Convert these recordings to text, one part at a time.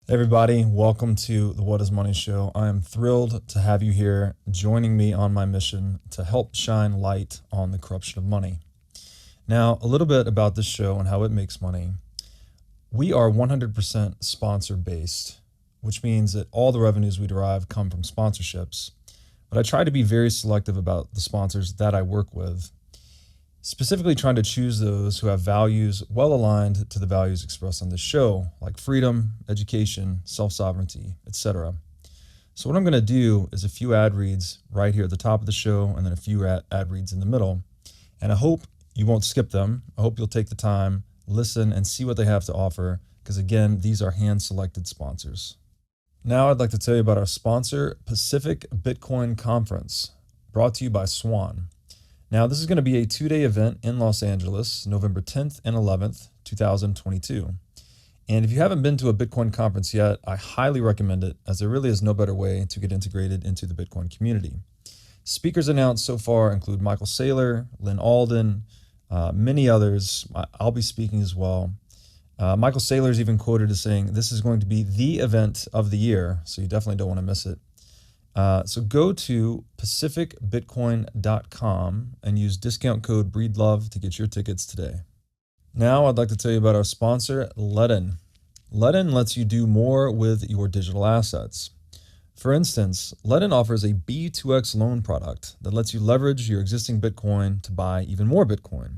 Hey everybody, welcome to the What is Money Show. I am thrilled to have you here joining me on my mission to help shine light on the corruption of money. Now, a little bit about this show and how it makes money. We are 100% sponsor based, which means that all the revenues we derive come from sponsorships. But I try to be very selective about the sponsors that I work with, specifically trying to choose those who have values well aligned to the values expressed on this show, like freedom, education, self-sovereignty, etc. So what I'm going to do is a few ad reads right here at the top of the show and then a few ad reads in the middle. And I hope you won't skip them. I hope you'll take the time, listen, and see what they have to offer, because again, these are hand-selected sponsors. Now I'd like to tell you about our sponsor, Pacific Bitcoin Conference, brought to you by Swan. Now, this is going to be a 2-day event in Los Angeles, November 10th and 11th, 2022. And if you haven't been to a Bitcoin conference yet, I highly recommend it, as there really is no better way to get integrated into the Bitcoin community. Speakers announced so far include Michael Saylor, Lynn Alden, many others. I'll be speaking as well. Michael Saylor is even quoted as saying, "This is going to be the event of the year, so you definitely don't want to miss it." So go to pacificbitcoin.com and use discount code BREEDLOVE to get your tickets today. Now I'd like to tell you about our sponsor, Ledn. Ledn lets you do more with your digital assets. For instance, Ledn offers a B2X loan product that lets you leverage your existing Bitcoin to buy even more Bitcoin.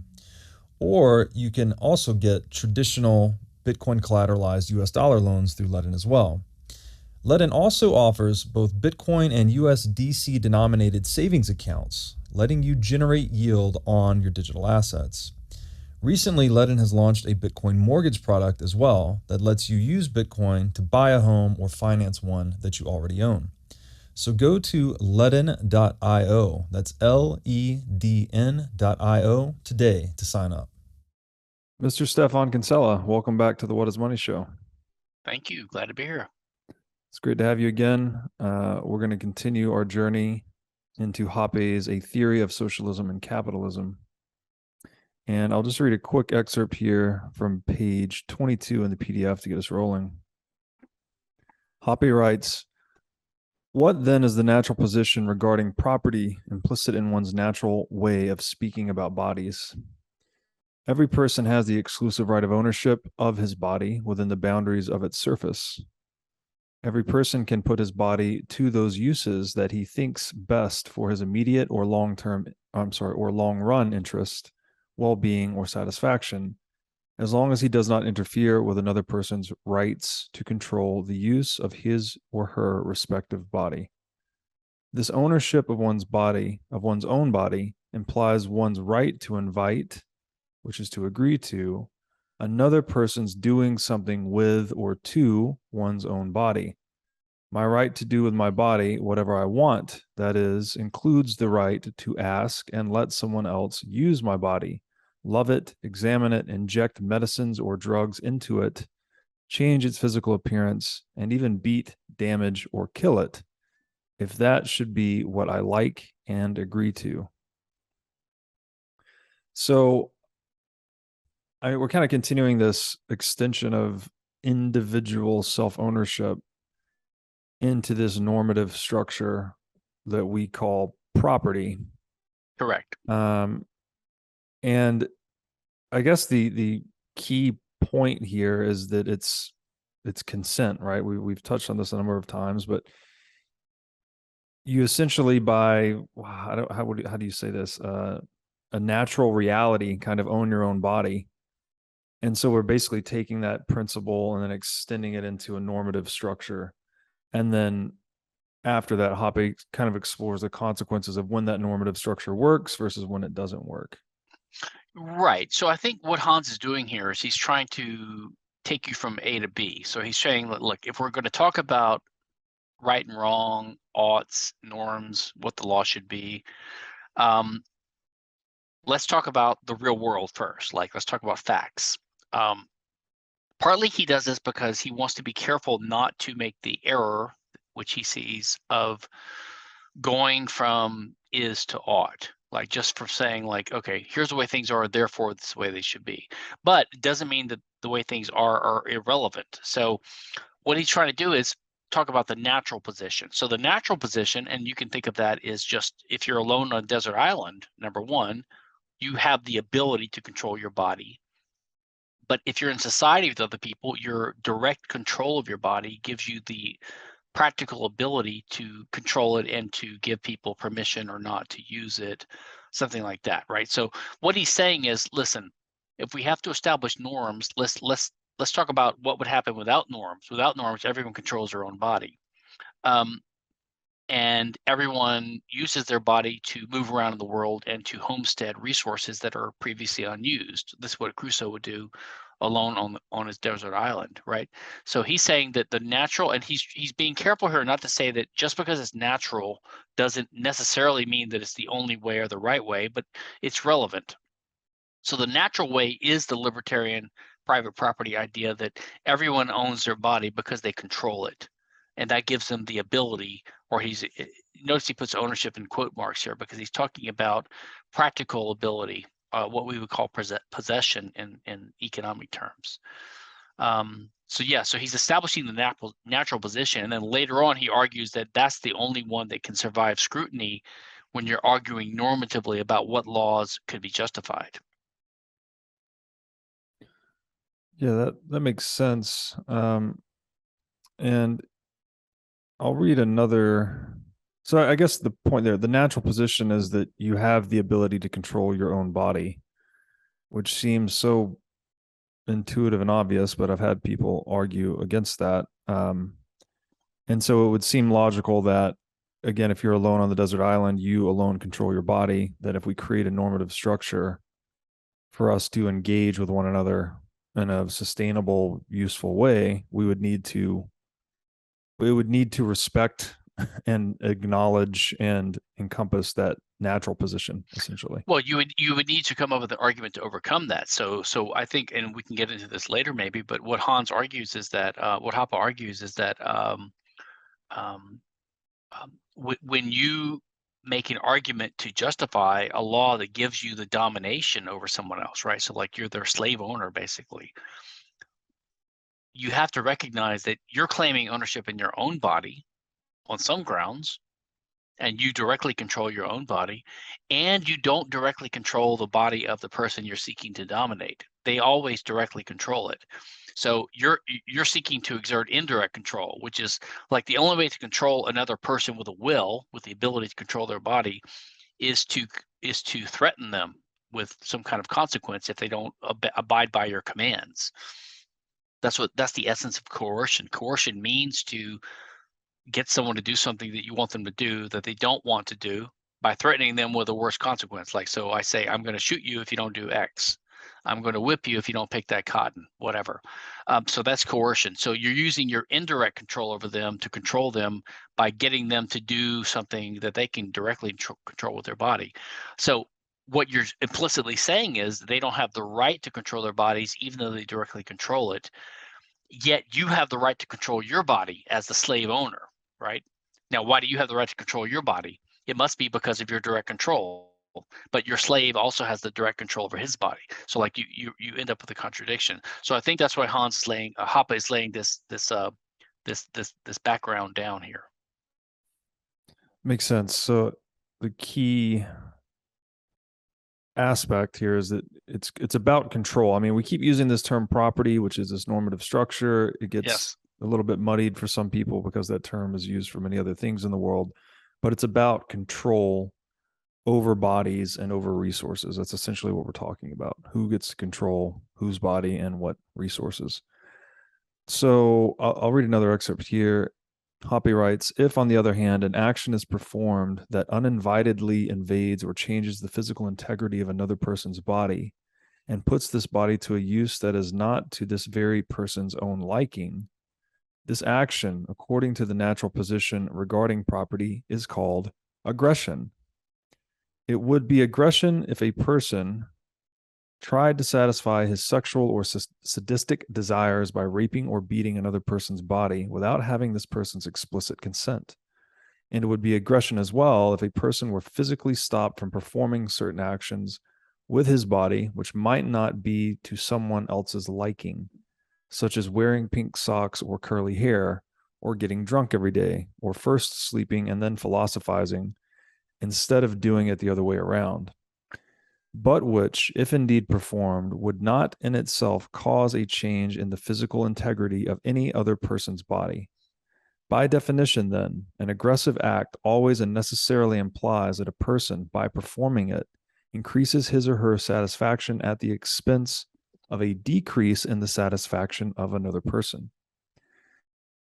Or you can also get traditional Bitcoin collateralized US dollar loans through Ledn as well. Ledn also offers both Bitcoin and USDC denominated savings accounts, letting you generate yield on your digital assets. Recently, Ledn has launched a Bitcoin mortgage product as well that lets you use Bitcoin to buy a home or finance one that you already own. So go to ledn.io, that's LEDN.io today to sign up. Mr. Stephan Kinsella, welcome back to the What is Money Show. Thank you. Glad to be here. It's great to have you again. We're going to continue our journey into Hoppe's A Theory of Socialism and Capitalism. And I'll just read a quick excerpt here from page 22 in the PDF to get us rolling. Hoppe writes, "What then is the natural position regarding property implicit in one's natural way of speaking about bodies? Every person has the exclusive right of ownership of his body within the boundaries of its surface. Every person can put his body to those uses that he thinks best for his immediate or long-run interest, well-being, or satisfaction, as long as he does not interfere with another person's rights to control the use of his or her respective body. This ownership of one's own body, implies one's right to invite, which is to agree to, another person's doing something with or to one's own body. My right to do with my body whatever I want, that is, includes the right to ask and let someone else use my body, love it, examine it, inject medicines or drugs into it, change its physical appearance, and even beat, damage, or kill it, if that should be what I like and agree to." So we're kind of continuing this extension of individual self-ownership into this normative structure that we call property. Correct. And I guess the key point here is that it's consent, right? We've touched on this a number of times, but you essentially, by how do you say this, a natural reality, kind of own your own body. And so we're basically taking that principle and then extending it into a normative structure. And then after that, Hoppe kind of explores the consequences of when that normative structure works versus when it doesn't work. Right. So I think what Hans is doing here is he's trying to take you from A to B. So he's saying, look, if we're going to talk about right and wrong, oughts, norms, what the law should be, let's talk about the real world first. Like, let's talk about facts. Partly he does this because he wants to be careful not to make the error, which he sees, of going from is to ought, like just for saying like, okay, here's the way things are, therefore this is the way they should be. But it doesn't mean that the way things are irrelevant. So what he's trying to do is talk about the natural position. So the natural position, and you can think of that as just if you're alone on a desert island, number one, you have the ability to control your body. But if you're in society with other people, your direct control of your body gives you the practical ability to control it and to give people permission or not to use it, something like that, right? So what he's saying is, listen, if we have to establish norms, let's talk about what would happen without norms. Without norms, everyone controls their own body. And everyone uses their body to move around in the world and to homestead resources that are previously unused. This is what Crusoe would do alone on his desert island, right? So he's saying that the natural, and he's being careful here not to say that just because it's natural doesn't necessarily mean that it's the only way or the right way, but it's relevant. So the natural way is the libertarian private property idea that everyone owns their body because they control it. And that gives them the ability, or notice he puts ownership in quote marks here because he's talking about practical ability, what we would call possession in economic terms. So he's establishing the natural position, and then later on he argues that that's the only one that can survive scrutiny when you're arguing normatively about what laws could be justified. Yeah, that makes sense. And I'll read another. So I guess the point there, the natural position is that you have the ability to control your own body, which seems so intuitive and obvious, but I've had people argue against that. And so it would seem logical that, again, if you're alone on the desert island, you alone control your body, that if we create a normative structure for us to engage with one another in a sustainable, useful way, we would need to respect and acknowledge and encompass that natural position, essentially. Well, you would need to come up with an argument to overcome that. So I think, and we can get into this later maybe, but what Hans argues is that what Hoppe argues is that when you make an argument to justify a law that gives you the domination over someone else, right? So like you're their slave owner, basically. You have to recognize that you're claiming ownership in your own body on some grounds, and you directly control your own body, and you don't directly control the body of the person you're seeking to dominate. They always directly control it. So you're seeking to exert indirect control, which is like the only way to control another person with a will, with the ability to control their body, is to threaten them with some kind of consequence if they don't abide by your commands. That's the essence of coercion. Coercion means to get someone to do something that you want them to do that they don't want to do by threatening them with a worse consequence. Like, so I say, I'm going to shoot you if you don't do X. I'm going to whip you if you don't pick that cotton, whatever. So that's coercion. So you're using your indirect control over them to control them by getting them to do something that they can directly control with their body. So what you're implicitly saying is they don't have the right to control their bodies, even though they directly control it. Yet you have the right to control your body as the slave owner, right? Now, why do you have the right to control your body? It must be because of your direct control, but your slave also has the direct control over his body. So like you end up with a contradiction. So I think that's why Hoppe is laying this background down here. Makes sense. So the key aspect here is that it's about control. I mean, we keep using this term property, which is this normative structure. It gets a little bit muddied for some people because that term is used for many other things in the world, but it's about control over bodies and over resources. That's essentially what we're talking about. Who gets to control whose body and what resources. So I'll read another excerpt here. Hoppe writes, if, on the other hand, an action is performed that uninvitedly invades or changes the physical integrity of another person's body and puts this body to a use that is not to this very person's own liking, this action, according to the natural position regarding property, is called aggression. It would be aggression if a person tried to satisfy his sexual or sadistic desires by raping or beating another person's body without having this person's explicit consent. And it would be aggression as well if a person were physically stopped from performing certain actions with his body, which might not be to someone else's liking. such as wearing pink socks or curly hair, or getting drunk every day, or first sleeping and then philosophizing, instead of doing it the other way around, but which, if indeed performed, would not in itself cause a change in the physical integrity of any other person's body. By definition, then, an aggressive act always and necessarily implies that a person, by performing it, increases his or her satisfaction at the expense of a decrease in the satisfaction of another person.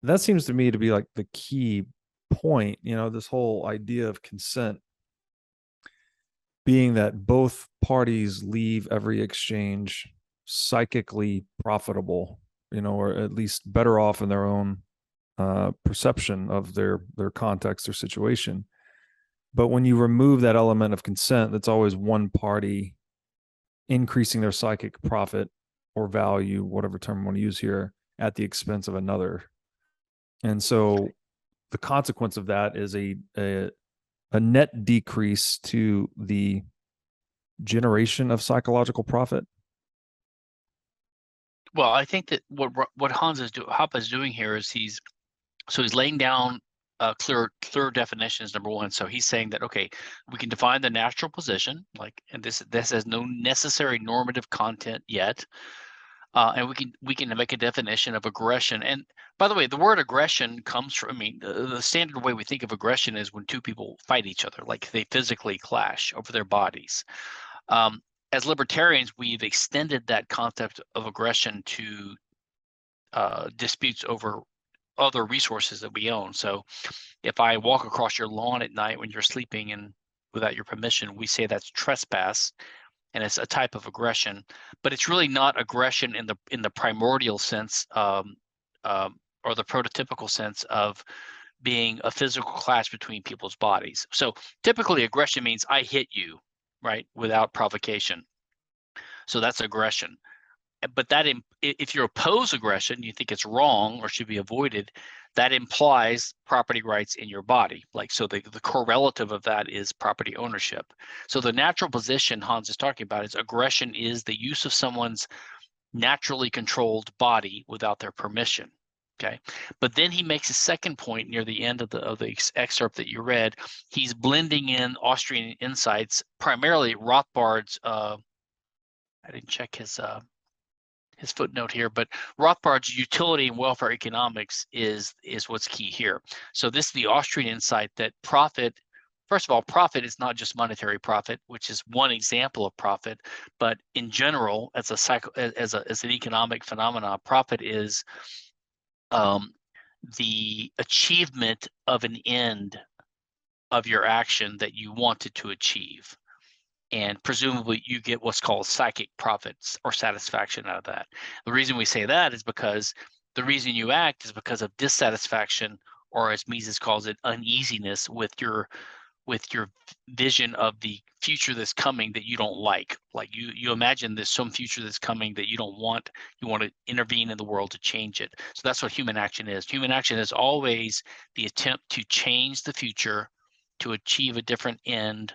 That seems to me to be like the key point, this whole idea of consent being that both parties leave every exchange psychically profitable, or at least better off in their own perception of their context or situation. But when you remove that element of consent, that's always one party increasing their psychic profit or value, whatever term we want to use here, at the expense of another. And so the consequence of that is a net decrease to the generation of psychological profit. Well, I think that what Hoppe is doing here is he's laying down clear definitions, number one. So he's saying that, okay, we can define the natural position, and this has no necessary normative content yet. And we can make a definition of aggression. And by the way, the word aggression comes from, the standard way we think of aggression is when two people fight each other, like they physically clash over their bodies. As libertarians, we've extended that concept of aggression to disputes over other resources that we own. So if I walk across your lawn at night when you're sleeping and without your permission, we say that's trespass. And it's a type of aggression, but it's really not aggression in the primordial sense, or the prototypical sense of being a physical clash between people's bodies. So typically, aggression means I hit you, right, without provocation. So that's aggression. But that if you oppose aggression, you think it's wrong or should be avoided, that implies property rights in your body. So the correlative of that is property ownership. So the natural position Hans is talking about is aggression is the use of someone's naturally controlled body without their permission. Okay, but then he makes a second point near the end of the excerpt that you read. He's blending in Austrian insights, primarily Rothbard's. I didn't check his footnote here, but Rothbard's utility and welfare economics is what's key here. So this is the Austrian insight that profit, first of all, profit is not just monetary profit, which is one example of profit, but in general, as an economic phenomenon, profit is the achievement of an end of your action that you wanted to achieve. And presumably you get what's called psychic profits or satisfaction out of that. The reason we say that is because the reason you act is because of dissatisfaction, or as Mises calls it, uneasiness with your vision of the future that's coming that you don't like. Like you imagine there's some future that's coming that you don't want. You want to intervene in the world to change it. So that's what human action is. Human action is always the attempt to change the future to achieve a different end,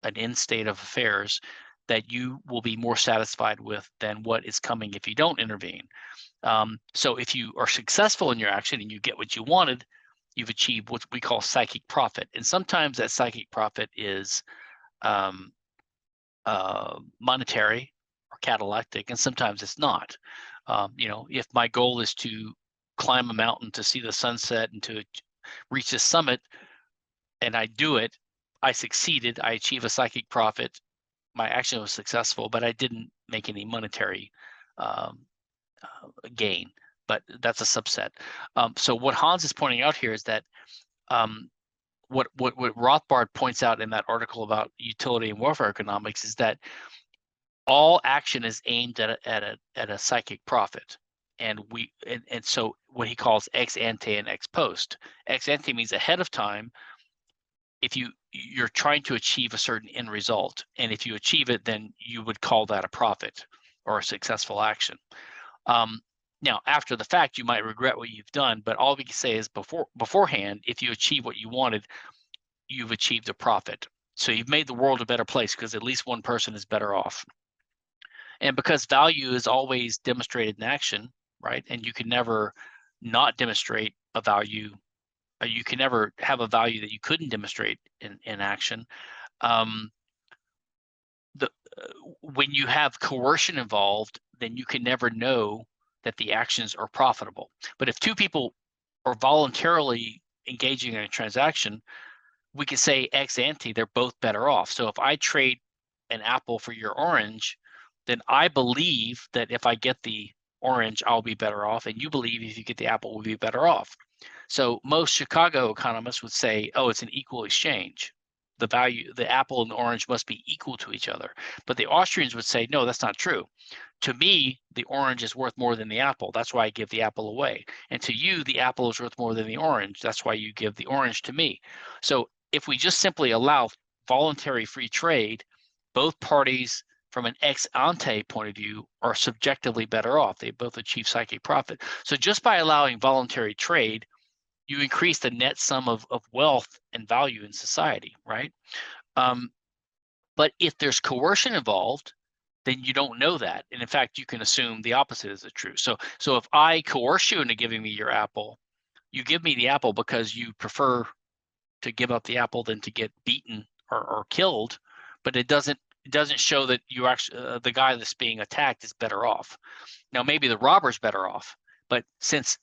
an end state of affairs that you will be more satisfied with than what is coming if you don't intervene. So if you are successful in your action and you get what you wanted, you've achieved what we call psychic profit. And sometimes that psychic profit is monetary or catalectic, and sometimes it's not. If my goal is to climb a mountain to see the sunset and to reach the summit, and I do it, I succeeded, I achieve a psychic profit, my action was successful, but I didn't make any monetary gain, but that's a subset. So what Hans is pointing out here is that what Rothbard points out in that article about utility and welfare economics is that all action is aimed at a psychic profit. And so what he calls ex ante and ex post. Ex ante means ahead of time. If you're trying to achieve a certain end result, and if you achieve it, then you would call that a profit or a successful action. Now, after the fact, you might regret what you've done, but all we can say is beforehand, if you achieve what you wanted, you've achieved a profit. So you've made the world a better place because at least one person is better off. And because value is always demonstrated in action, right? And you can never not demonstrate a value. You can never have a value that you couldn't demonstrate in action. Um, when you have coercion involved, then you can never know that the actions are profitable. But if two people are voluntarily engaging in a transaction, we could say ex ante, they're both better off. So if I trade an apple for your orange, then I believe that if I get the orange, I'll be better off, and you believe if you get the apple, we'll be better off. So most Chicago economists would say, oh, it's an equal exchange. The value, the apple and the orange must be equal to each other. But the Austrians would say, no, that's not true. To me, the orange is worth more than the apple. That's why I give the apple away. And to you, the apple is worth more than the orange. That's why you give the orange to me. So if we just simply allow voluntary free trade, both parties from an ex ante point of view are subjectively better off. They both achieve psychic profit. So just by allowing voluntary trade, you increase the net sum of wealth and value in society, right? But if there's coercion involved, then you don't know that. And in fact, you can assume the opposite is true. So if I coerce you into giving me your apple, you give me the apple because you prefer to give up the apple than to get beaten or killed, but it doesn't show that you actually the guy that's being attacked is better off. Now maybe the robber's better off, but since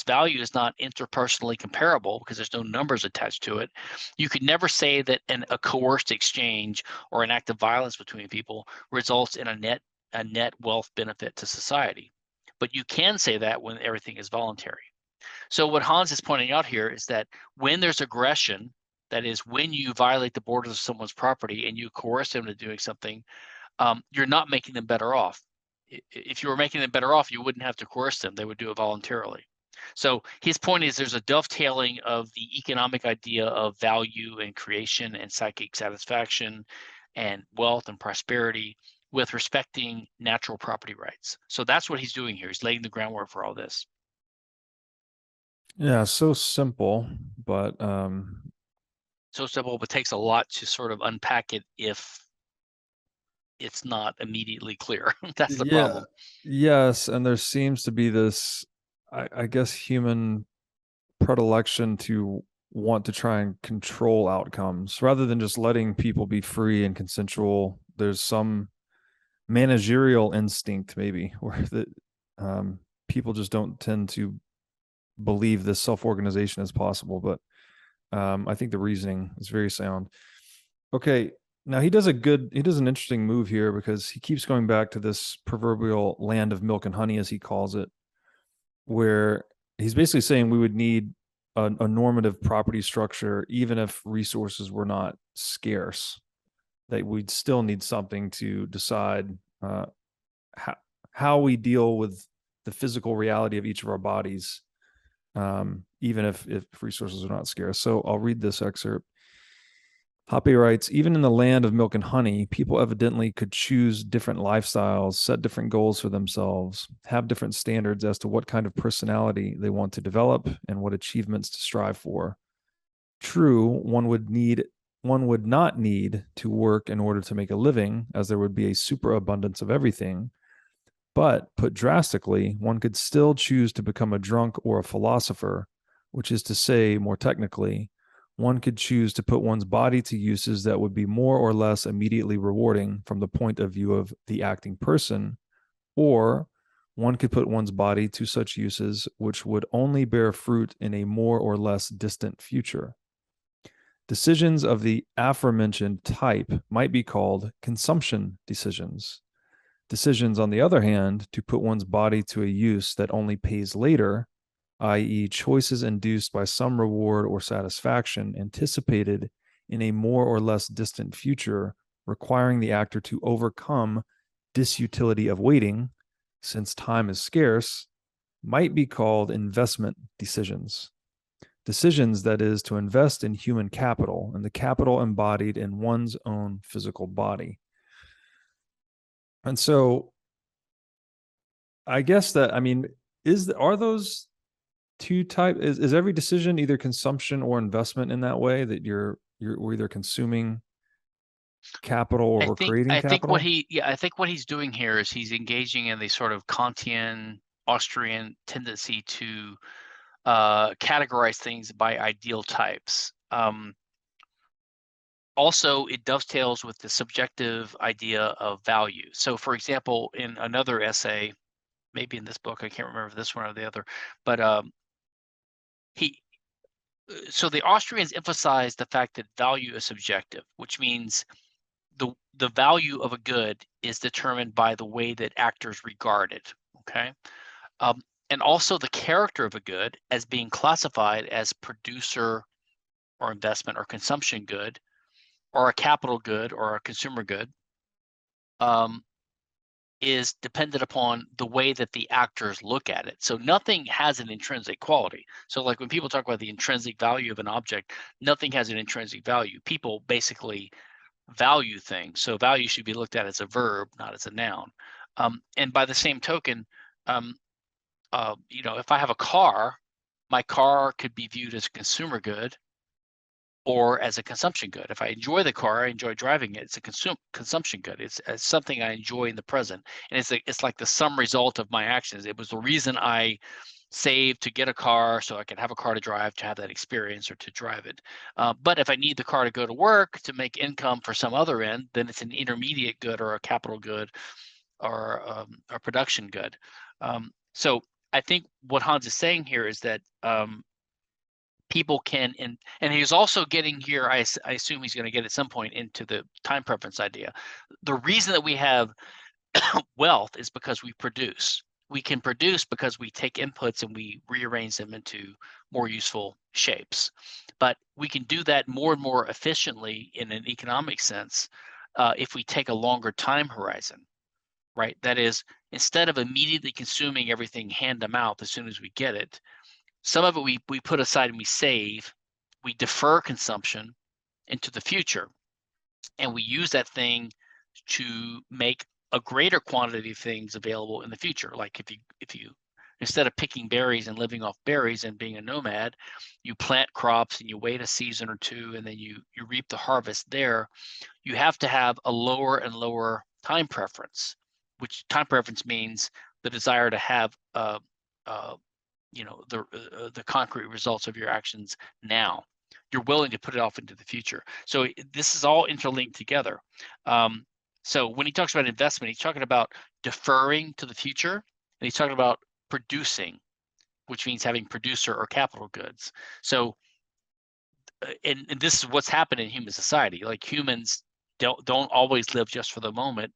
value is not interpersonally comparable because there's no numbers attached to it, you could never say that a coerced exchange or an act of violence between people results in a net wealth benefit to society. But you can say that when everything is voluntary. So what Hans is pointing out here is that when there's aggression, that is when you violate the borders of someone's property and you coerce them to doing something, you're not making them better off. If you were making them better off, you wouldn't have to coerce them. They would do it voluntarily. So his point is there's a dovetailing of the economic idea of value and creation and psychic satisfaction and wealth and prosperity with respecting natural property rights. So that's what he's doing here. He's laying the groundwork for all this. Yeah, so simple, but So simple, but takes a lot to sort of unpack it if it's not immediately clear. That's the problem. Yes, and there seems to be this, I guess, human predilection to want to try and control outcomes rather than just letting people be free and consensual. There's some managerial instinct maybe where people just don't tend to believe this self-organization is possible, but I think the reasoning is very sound. Okay, now he does an interesting move here because he keeps going back to this proverbial land of milk and honey, as he calls it, where he's basically saying we would need a normative property structure even if resources were not scarce, that we'd still need something to decide how we deal with the physical reality of each of our bodies, even if resources are not scarce. So I'll read this excerpt. Hoppe writes, even in the land of milk and honey, people evidently could choose different lifestyles, set different goals for themselves, have different standards as to what kind of personality they want to develop and what achievements to strive for. True, one would not need to work in order to make a living, as there would be a superabundance of everything. But put drastically, one could still choose to become a drunk or a philosopher, which is to say, more technically, one could choose to put one's body to uses that would be more or less immediately rewarding from the point of view of the acting person, or one could put one's body to such uses which would only bear fruit in a more or less distant future. Decisions of the aforementioned type might be called consumption decisions. Decisions, on the other hand, to put one's body to a use that only pays later, i.e., choices induced by some reward or satisfaction anticipated in a more or less distant future, requiring the actor to overcome disutility of waiting, since time is scarce, might be called investment decisions. Decisions, that is, to invest in human capital, and the capital embodied in one's own physical body. And so I guess that, I mean, are those two types, is every decision either consumption or investment in that way, that we're either consuming capital or we're creating capital? I think what he's doing here is he's engaging in the sort of Kantian Austrian tendency to categorize things by ideal types. Also, it dovetails with the subjective idea of value. So, for example, in another essay, maybe in this book, I can't remember this one or the other, but so the Austrians emphasize the fact that value is subjective, which means the value of a good is determined by the way that actors regard it. Okay, and also the character of a good as being classified as producer or investment or consumption good, or a capital good or a consumer good, is dependent upon the way that the actors look at it. So nothing has an intrinsic quality. So like when people talk about the intrinsic value of an object, nothing has an intrinsic value. People basically value things. So value should be looked at as a verb, not as a noun. And by the same token, if I have a car, my car could be viewed as a consumer good or as a consumption good. If I enjoy the car, I enjoy driving it. It's a consumption good. It's something I enjoy in the present, and it's like the sum result of my actions. It was the reason I saved to get a car so I can have a car to drive, to have that experience, or to drive it. But if I need the car to go to work to make income for some other end, then it's an intermediate good or a capital good or a production good. So I think what Hans is saying here is that people can, and he's also getting here, I assume he's going to get at some point into the time preference idea. The reason that we have wealth is because we produce. We can produce because we take inputs and we rearrange them into more useful shapes. But we can do that more and more efficiently in an economic sense if we take a longer time horizon, right? That is, instead of immediately consuming everything hand to mouth as soon as we get it, some of it we put aside and we save, we defer consumption into the future, and we use that thing to make a greater quantity of things available in the future. Like if you instead of picking berries and living off berries and being a nomad, you plant crops and you wait a season or two and then you reap the harvest there. You have to have a lower and lower time preference, which time preference means the desire to have the concrete results of your actions now. You're willing to put it off into the future. So this is all interlinked together. So when he talks about investment, he's talking about deferring to the future, and he's talking about producing, which means having producer or capital goods. So, and this is what's happened in human society. Like humans don't always live just for the moment.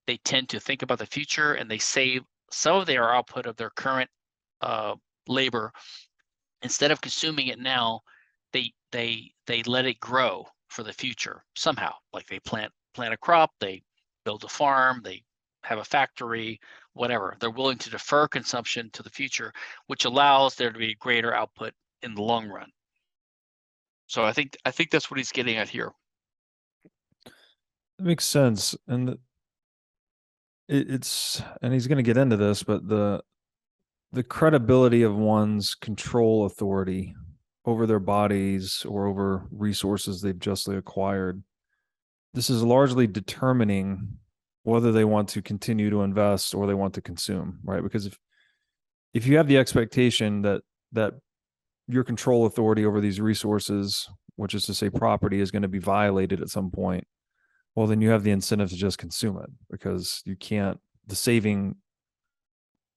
They tend to think about the future, and they save some of their output of their current labor. Instead of consuming it now, they let it grow for the future somehow. Like they plant a crop, they build a farm, they have a factory, whatever. They're willing to defer consumption to the future, which allows there to be greater output in the long run. So I think that's what he's getting at here. That makes sense, and it's he's going to get into this, but the credibility of one's control authority over their bodies or over resources they've justly acquired, this is largely determining whether they want to continue to invest or they want to consume, right? Because if you have the expectation that your control authority over these resources, which is to say property, is going to be violated at some point, well, then you have the incentive to just consume it, because the saving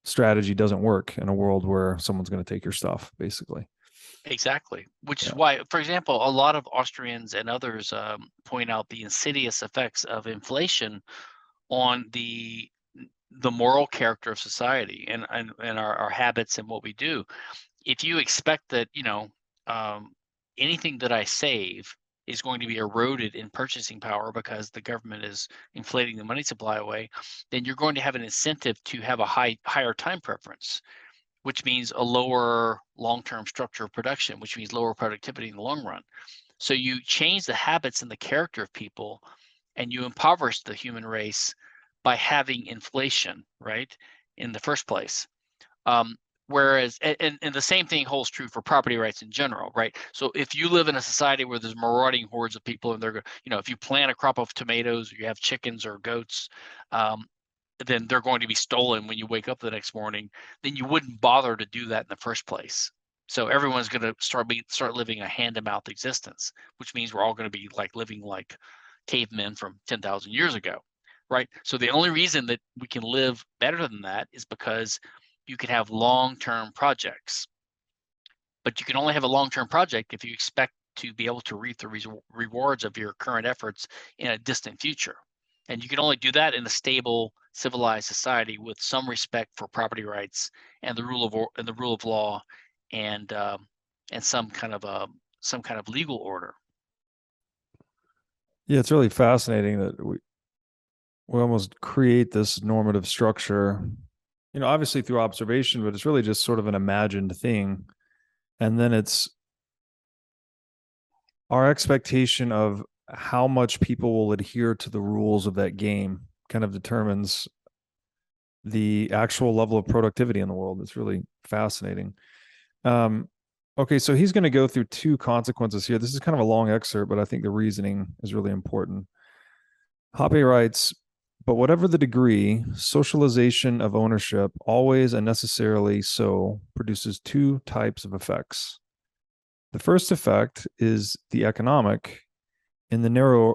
strategy doesn't work in a world where someone's going to take your stuff, basically. Exactly, which is why, for example, a lot of Austrians and others point out the insidious effects of inflation on the moral character of society and our habits and what we do. If you expect that anything that I save is going to be eroded in purchasing power because the government is inflating the money supply away, then you're going to have an incentive to have a higher time preference, which means a lower long-term structure of production, which means lower productivity in the long run. So you change the habits and the character of people, and you impoverish the human race by having inflation, right, in the first place. Whereas, and the same thing holds true for property rights in general, right? So if you live in a society where there's marauding hordes of people, and they're, if you plant a crop of tomatoes, or you have chickens or goats, then they're going to be stolen when you wake up the next morning, then you wouldn't bother to do that in the first place. So everyone's going to start living a hand-to-mouth existence, which means we're all going to be like living like cavemen from 10,000 years ago, right? So the only reason that we can live better than that is because you can have long-term projects. But you can only have a long-term project if you expect to be able to reap the rewards of your current efforts in a distant future. And you can only do that in a stable, civilized society with some respect for property rights and the rule of law, and some kind of legal order. Yeah, it's really fascinating that we almost create this normative structure, obviously through observation, but it's really just sort of an imagined thing. And then it's our expectation of how much people will adhere to the rules of that game kind of determines the actual level of productivity in the world. It's really fascinating. Okay, so he's going to go through two consequences here. This is kind of a long excerpt, but I think the reasoning is really important. Hoppe writes, but whatever the degree, socialization of ownership, always and necessarily so, produces two types of effects. The first effect is the economic, in the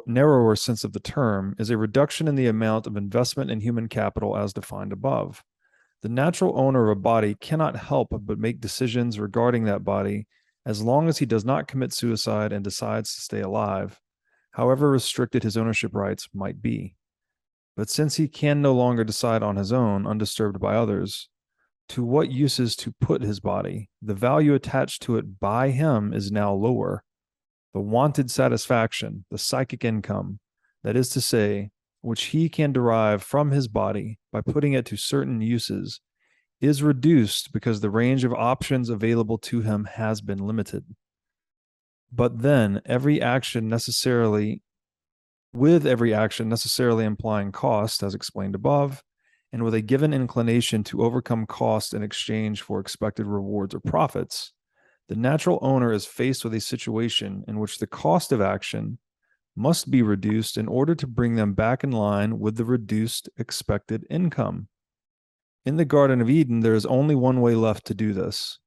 narrower sense of the term, is a reduction in the amount of investment in human capital as defined above. The natural owner of a body cannot help but make decisions regarding that body as long as he does not commit suicide and decides to stay alive, however restricted his ownership rights might be. But since he can no longer decide on his own, undisturbed by others, to what uses to put his body, the value attached to it by him is now lower. The wanted satisfaction, the psychic income, that is to say, which he can derive from his body by putting it to certain uses, is reduced because the range of options available to him has been limited. But then every action necessarily implying cost, as explained above, and with a given inclination to overcome cost in exchange for expected rewards or profits, the natural owner is faced with a situation in which the cost of action must be reduced in order to bring them back in line with the reduced expected income. In the Garden of Eden, there is only one way left to do this: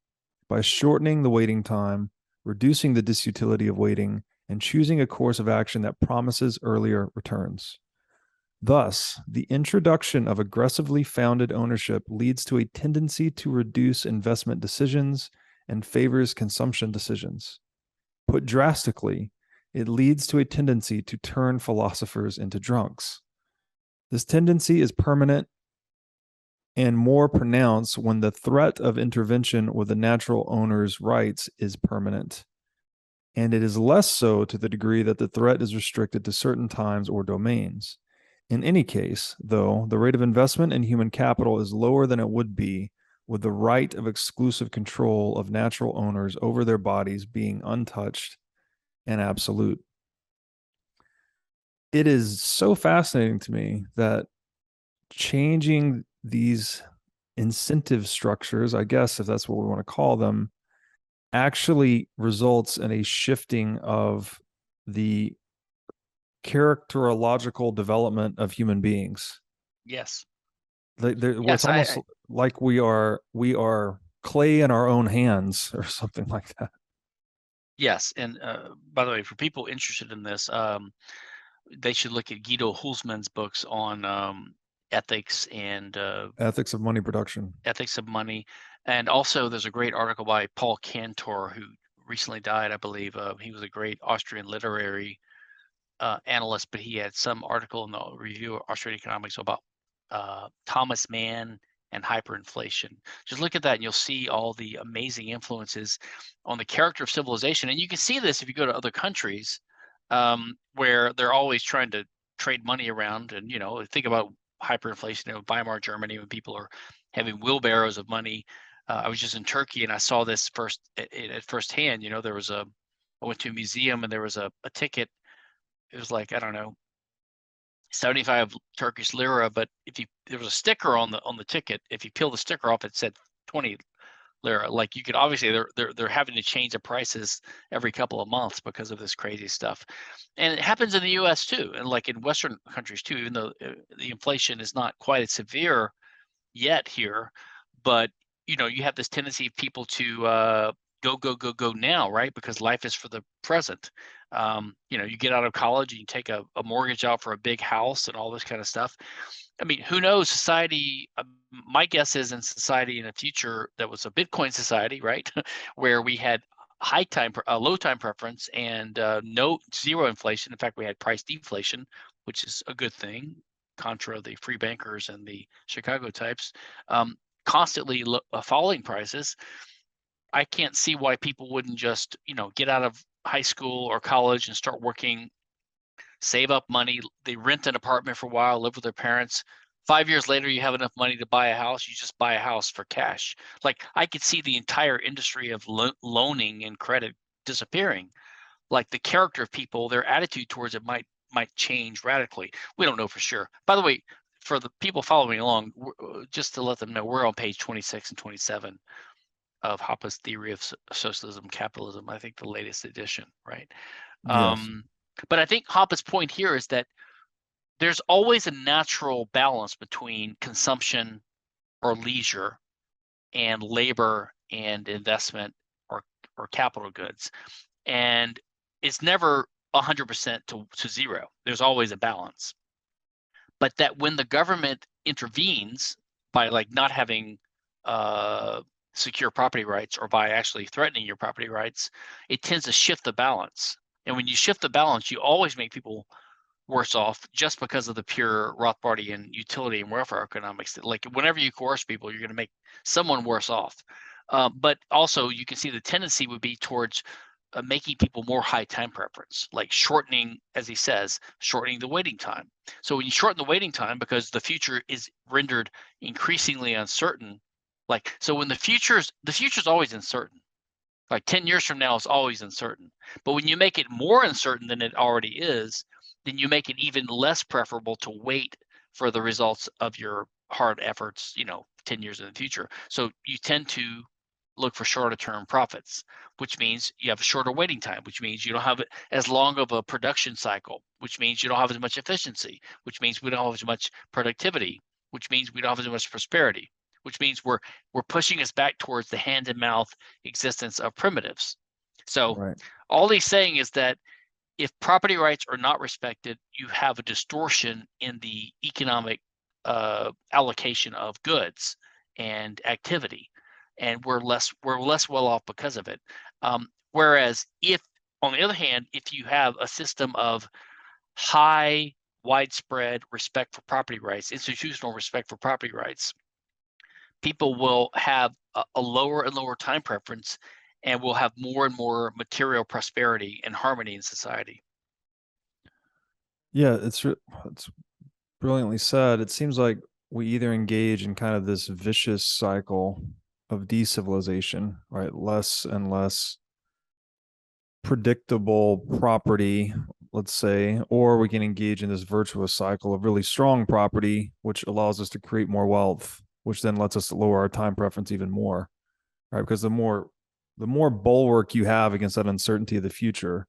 by shortening the waiting time, reducing the disutility of waiting, and choosing a course of action that promises earlier returns. Thus, the introduction of aggressively founded ownership leads to a tendency to reduce investment decisions and favors consumption decisions. Put drastically, it leads to a tendency to turn philosophers into drunks. This tendency is permanent and more pronounced when the threat of intervention with the natural owner's rights is permanent. And it is less so to the degree that the threat is restricted to certain times or domains. In any case, though, the rate of investment in human capital is lower than it would be with the right of exclusive control of natural owners over their bodies being untouched and absolute. It is so fascinating to me that changing these incentive structures, I guess, if that's what we want to call them, actually results in a shifting of the characterological development of human beings. Yes. It's almost like we are clay in our own hands or something like that. Yes, and by the way, for people interested in this, they should look at Guido Hulsmann's books on ethics and Ethics of money production. Ethics of money. And also there's a great article by Paul Cantor, who recently died, I believe. He was a great Austrian literary analyst, but he had some article in the Review of Austrian Economics about Thomas Mann and hyperinflation. Just look at that and you'll see all the amazing influences on the character of civilization. And you can see this if you go to other countries where they're always trying to trade money around. And, think about hyperinflation in Weimar Germany, when people are having wheelbarrows of money. I was just in Turkey and I saw this at firsthand. I went to a museum and there was a ticket. It was like, I don't know, 75 Turkish lira, but there was a sticker on the ticket. If you peel the sticker off, it said 20 lira. Like you could obviously they're having to change the prices every couple of months because of this crazy stuff, and it happens in the U.S. too, and like in Western countries too. Even though the inflation is not quite as severe yet here, but you have this tendency of people to go now, right? Because life is for the present. You get out of college and you take a mortgage out for a big house and all this kind of stuff. I mean, who knows? Society, my guess is in society in the future that was a Bitcoin society, right, where we had low time preference and no zero inflation. In fact, we had price deflation, which is a good thing, contra the free bankers and the Chicago types, constantly falling prices. I can't see why people wouldn't just, get out of high school or college and start working, save up money. They rent an apartment for a while, live with their parents. 5 years later, you have enough money to buy a house. You just buy a house for cash. Like I could see the entire industry of loaning and credit disappearing. Like the character of people, their attitude towards it might change radically. We don't know for sure. By the way, for the people following along, just to let them know, we're on page 26 and 27 of Hoppe's Theory of Socialism, Capitalism. I think the latest edition, right? Yes. But I think Hoppe's point here is that there's always a natural balance between consumption or leisure and labor and investment or capital goods. And it's never 100% to zero. There's always a balance. But that when the government intervenes by like not having secure property rights or by actually threatening your property rights, it tends to shift the balance. And when you shift the balance, you always make people worse off just because of the pure Rothbardian utility and welfare economics. Like whenever you coerce people, you're going to make someone worse off. But also you can see the tendency would be towards making people more high time preference, like shortening, as he says, shortening the waiting time. So when you shorten the waiting time, because the future is rendered increasingly uncertain, like so when the future's always uncertain. Like 10 years from now is always uncertain. But when you make it more uncertain than it already is, then you make it even less preferable to wait for the results of your hard efforts, 10 years in the future. So you tend to look for shorter term profits, which means you have a shorter waiting time, which means you don't have as long of a production cycle, which means you don't have as much efficiency, which means we don't have as much productivity, which means we don't have as much prosperity, which means we're pushing us back towards the hand and mouth existence of primitives. So Right. all he's saying is that if property rights are not respected, you have a distortion in the economic allocation of goods and activity, and we're less well off because of it. Whereas if, on the other hand, if you have a system of high, widespread respect for property rights, institutional respect for property rights, people will have a lower and lower time preference and will have more and more material prosperity and harmony in society. Yeah, it's brilliantly said. It seems like we either engage in kind of this vicious cycle of decivilization, right? Less and less predictable property, let's say, or we can engage in this virtuous cycle of really strong property, which allows us to create more wealth, which then lets us lower our time preference even more, right? Because the more bulwark you have against that uncertainty of the future,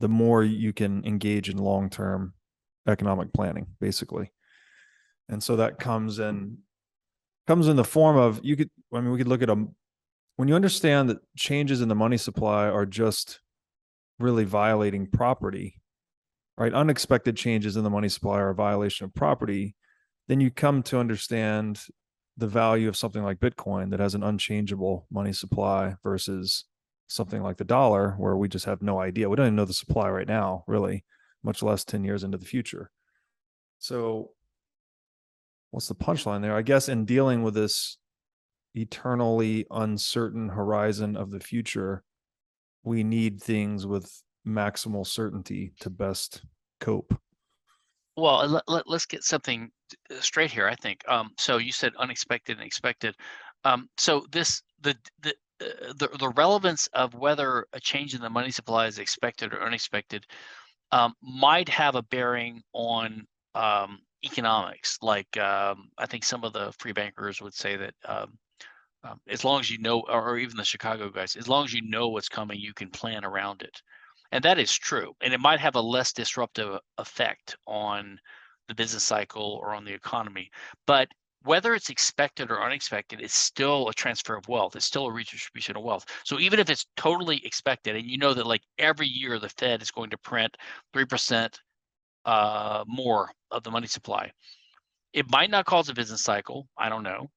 the more you can engage in long-term economic planning, basically. And so that comes in the form of, we could look at when you understand that changes in the money supply are just really violating property, right? Unexpected changes in the money supply are a violation of property. Then you come to understand the value of something like Bitcoin that has an unchangeable money supply versus something like the dollar, where we just have no idea. We don't even know the supply right now, really, much less 10 years into the future. So what's the punchline there? I guess in dealing with this eternally uncertain horizon of the future, we need things with maximal certainty to best cope. Well, let's get something straight here, I think. So you said unexpected and expected. So the relevance of whether a change in the money supply is expected or unexpected might have a bearing on economics. Like I think some of the free bankers would say that As long as you know, or even the Chicago guys, as long as you know what's coming, you can plan around it. And that is true. And it might have a less disruptive effect on the business cycle or on the economy. But whether it's expected or unexpected, it's still a transfer of wealth. It's still a redistribution of wealth. So even if it's totally expected, and you know that like every year the Fed is going to print 3% more of the money supply, it might not cause a business cycle. I don't know.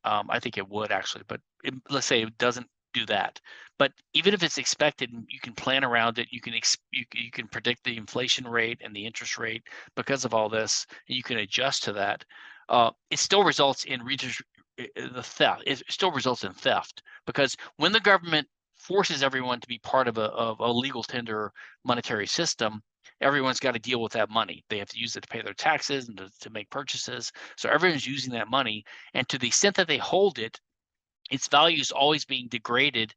I think it would actually, but let's say it doesn't do that. But even if it's expected, you can plan around it. You can predict the inflation rate and the interest rate because of all this, and you can adjust to that. It still results in the theft. It still results in theft because when the government forces everyone to be part of a legal tender monetary system, everyone's got to deal with that money. They have to use it to pay their taxes and to make purchases. So everyone's using that money. And to the extent that they hold it, its value is always being degraded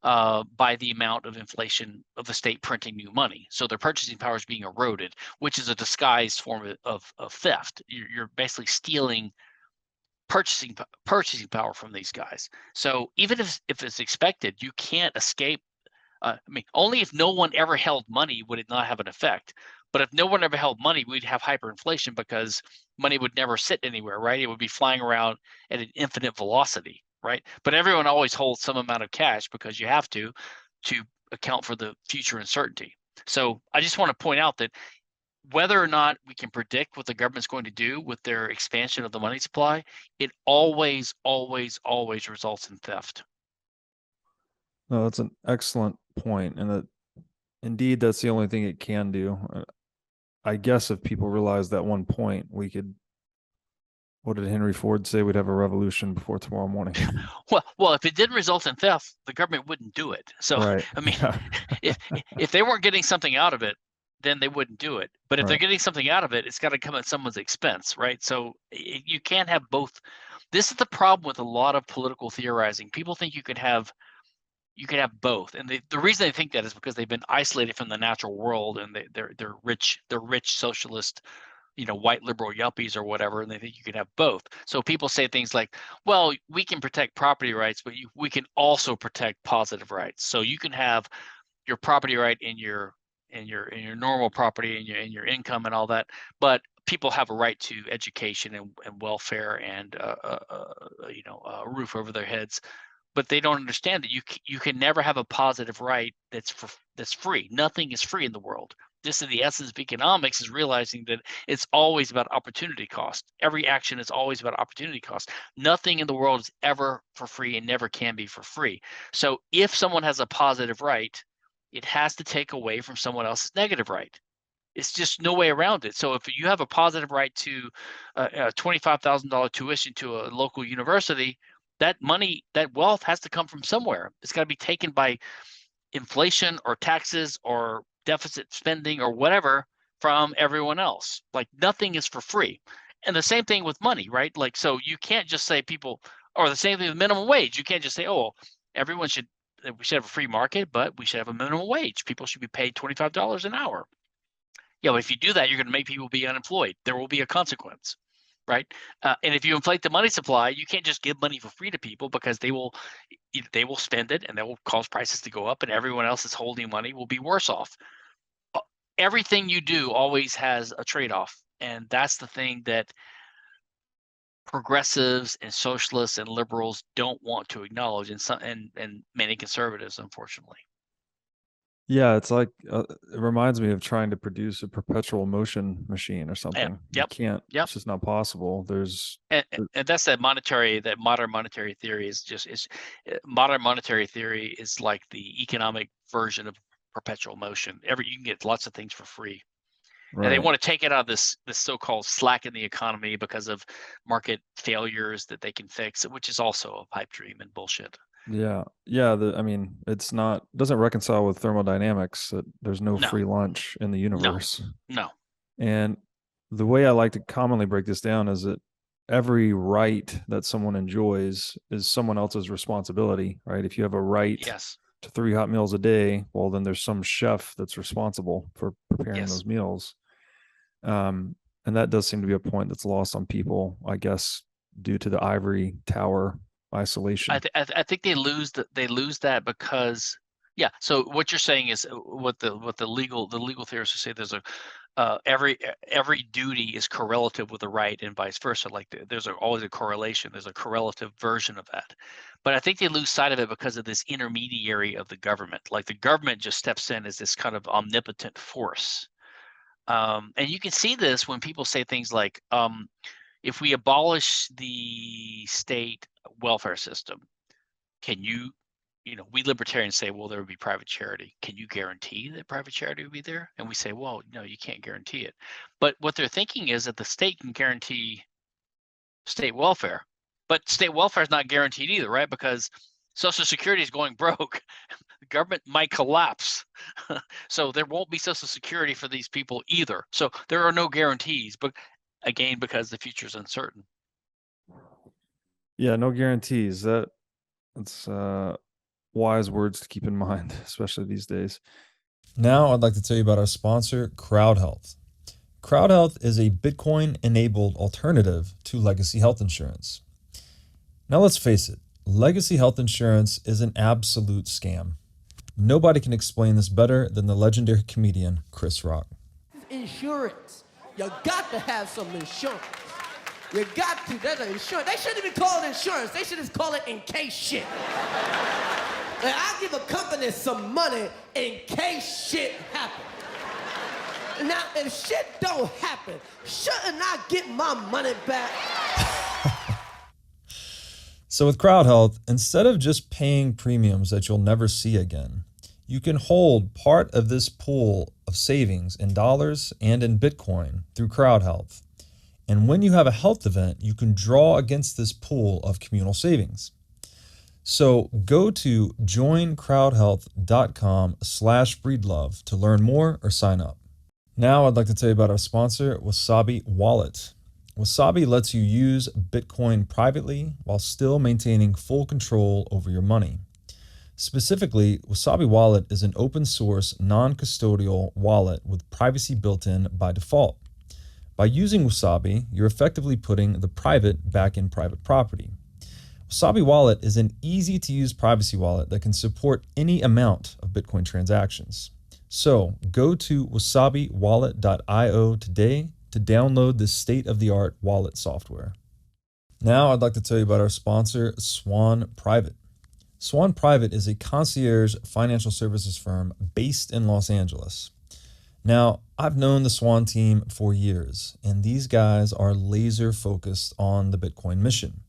by the amount of inflation of the state printing new money. So their purchasing power is being eroded, which is a disguised form of theft. You're basically stealing purchasing power from these guys. So even if it's expected, you can't escape. I mean, only if no one ever held money would it not have an effect. But if no one ever held money, we'd have hyperinflation because money would never sit anywhere, right? It would be flying around at an infinite velocity, right? But everyone always holds some amount of cash because you have to account for the future uncertainty. So I just want to point out that whether or not we can predict what the government's going to do with their expansion of the money supply, it always, always, always results in theft. No, that's an excellent point, and that indeed that's the only thing it can do. I guess if people realize that one point, we could. What did Henry Ford say? We'd have a revolution before tomorrow morning. Well, if it didn't result in theft, the government wouldn't do it. So, right. I mean, yeah. if they weren't getting something out of it, then they wouldn't do it. But if they're getting something out of it, it's got to come at someone's expense, right? So you can't have both. This is the problem with a lot of political theorizing. People think you could have both, and the reason they think that is because they've been isolated from the natural world, and they're rich socialist, white liberal yuppies or whatever, and they think you can have both. So people say things like, well, we can protect property rights, but we can also protect positive rights. So you can have your property right in your normal property and your income and all that, but people have a right to education and welfare and a roof over their heads. But they don't understand that you can never have a positive right that's free. Nothing is free in the world. This is the essence of economics, is realizing that it's always about opportunity cost. Every action is always about opportunity cost. Nothing in the world is ever for free and never can be for free. So if someone has a positive right, it has to take away from someone else's negative right. It's just no way around it. So if you have a positive right to a $25,000 tuition to a local university, that money, that wealth has to come from somewhere. It's got to be taken by inflation or taxes or deficit spending or whatever from everyone else. Like nothing is for free. And the same thing with money, right? Like, so you can't just say people, or the same thing with minimum wage. You can't just say, oh, we should have a free market, but we should have a minimum wage. People should be paid $25 an hour. Yeah, but if you do that, you're going to make people be unemployed. There will be a consequence. Right. And if you inflate the money supply, you can't just give money for free to people because they will spend it and that will cause prices to go up, and everyone else that's holding money will be worse off. Everything you do always has a trade-off. And that's the thing that progressives and socialists and liberals don't want to acknowledge, and many conservatives, unfortunately. Yeah, it's like it reminds me of trying to produce a perpetual motion machine or something. Yep. You can't. Yep. It's just not possible. And that's that modern monetary theory modern monetary theory is like the economic version of perpetual motion. You can get lots of things for free. Right. And they want to take it out of this so-called slack in the economy because of market failures that they can fix, which is also a pipe dream and bullshit. Yeah. I mean, doesn't reconcile with thermodynamics that there's no free lunch in the universe. No. And the way I like to commonly break this down is that every right that someone enjoys is someone else's responsibility, right? If you have a right to 3 hot meals a day, well, then there's some chef that's responsible for preparing those meals. And that does seem to be a point that's lost on people, I guess, due to the ivory tower isolation. I think they lose that because So what you're saying is what the legal theorists say. There's every duty is correlative with the right and vice versa. Like there's always a correlation. There's a correlative version of that. But I think they lose sight of it because of this intermediary of the government. Like the government just steps in as this kind of omnipotent force. And you can see this when people say things like, if we abolish the state welfare system, can we libertarians say, well, there would be private charity. Can you guarantee that private charity would be there? And we say, well, no, you can't guarantee it. But what they're thinking is that the state can guarantee state welfare, but state welfare is not guaranteed either, right? Because Social Security is going broke. The government might collapse. So there won't be Social Security for these people either. So there are no guarantees, but again, because the future is uncertain. Yeah, no guarantees. That's wise words to keep in mind, especially these days. Now I'd like to tell you about our sponsor, CrowdHealth. CrowdHealth is a Bitcoin-enabled alternative to legacy health insurance. Now let's face it, legacy health insurance is an absolute scam. Nobody can explain this better than the legendary comedian Chris Rock. Insurance. You got to have some insurance. You got to. That's an insurance. They shouldn't even call it insurance. They should just call it in case shit. And I give a company some money in case shit happens. Now, if shit don't happen, shouldn't I get my money back? So with CrowdHealth, instead of just paying premiums that you'll never see again, you can hold part of this pool of savings in dollars and in Bitcoin through CrowdHealth. And when you have a health event, you can draw against this pool of communal savings. So go to joincrowdhealth.com/breedlove to learn more or sign up. Now I'd like to tell you about our sponsor, Wasabi Wallet. Wasabi lets you use Bitcoin privately while still maintaining full control over your money. Specifically, Wasabi Wallet is an open source, non-custodial wallet with privacy built in by default. By using Wasabi, you're effectively putting the private back in private property. Wasabi Wallet is an easy-to-use privacy wallet that can support any amount of Bitcoin transactions. So go to wasabiwallet.io today to download this state-of-the-art wallet software. Now I'd like to tell you about our sponsor, Swan Private. Swan Private is a concierge financial services firm based in Los Angeles. Now, I've known the Swan team for years, and these guys are laser focused on the Bitcoin mission.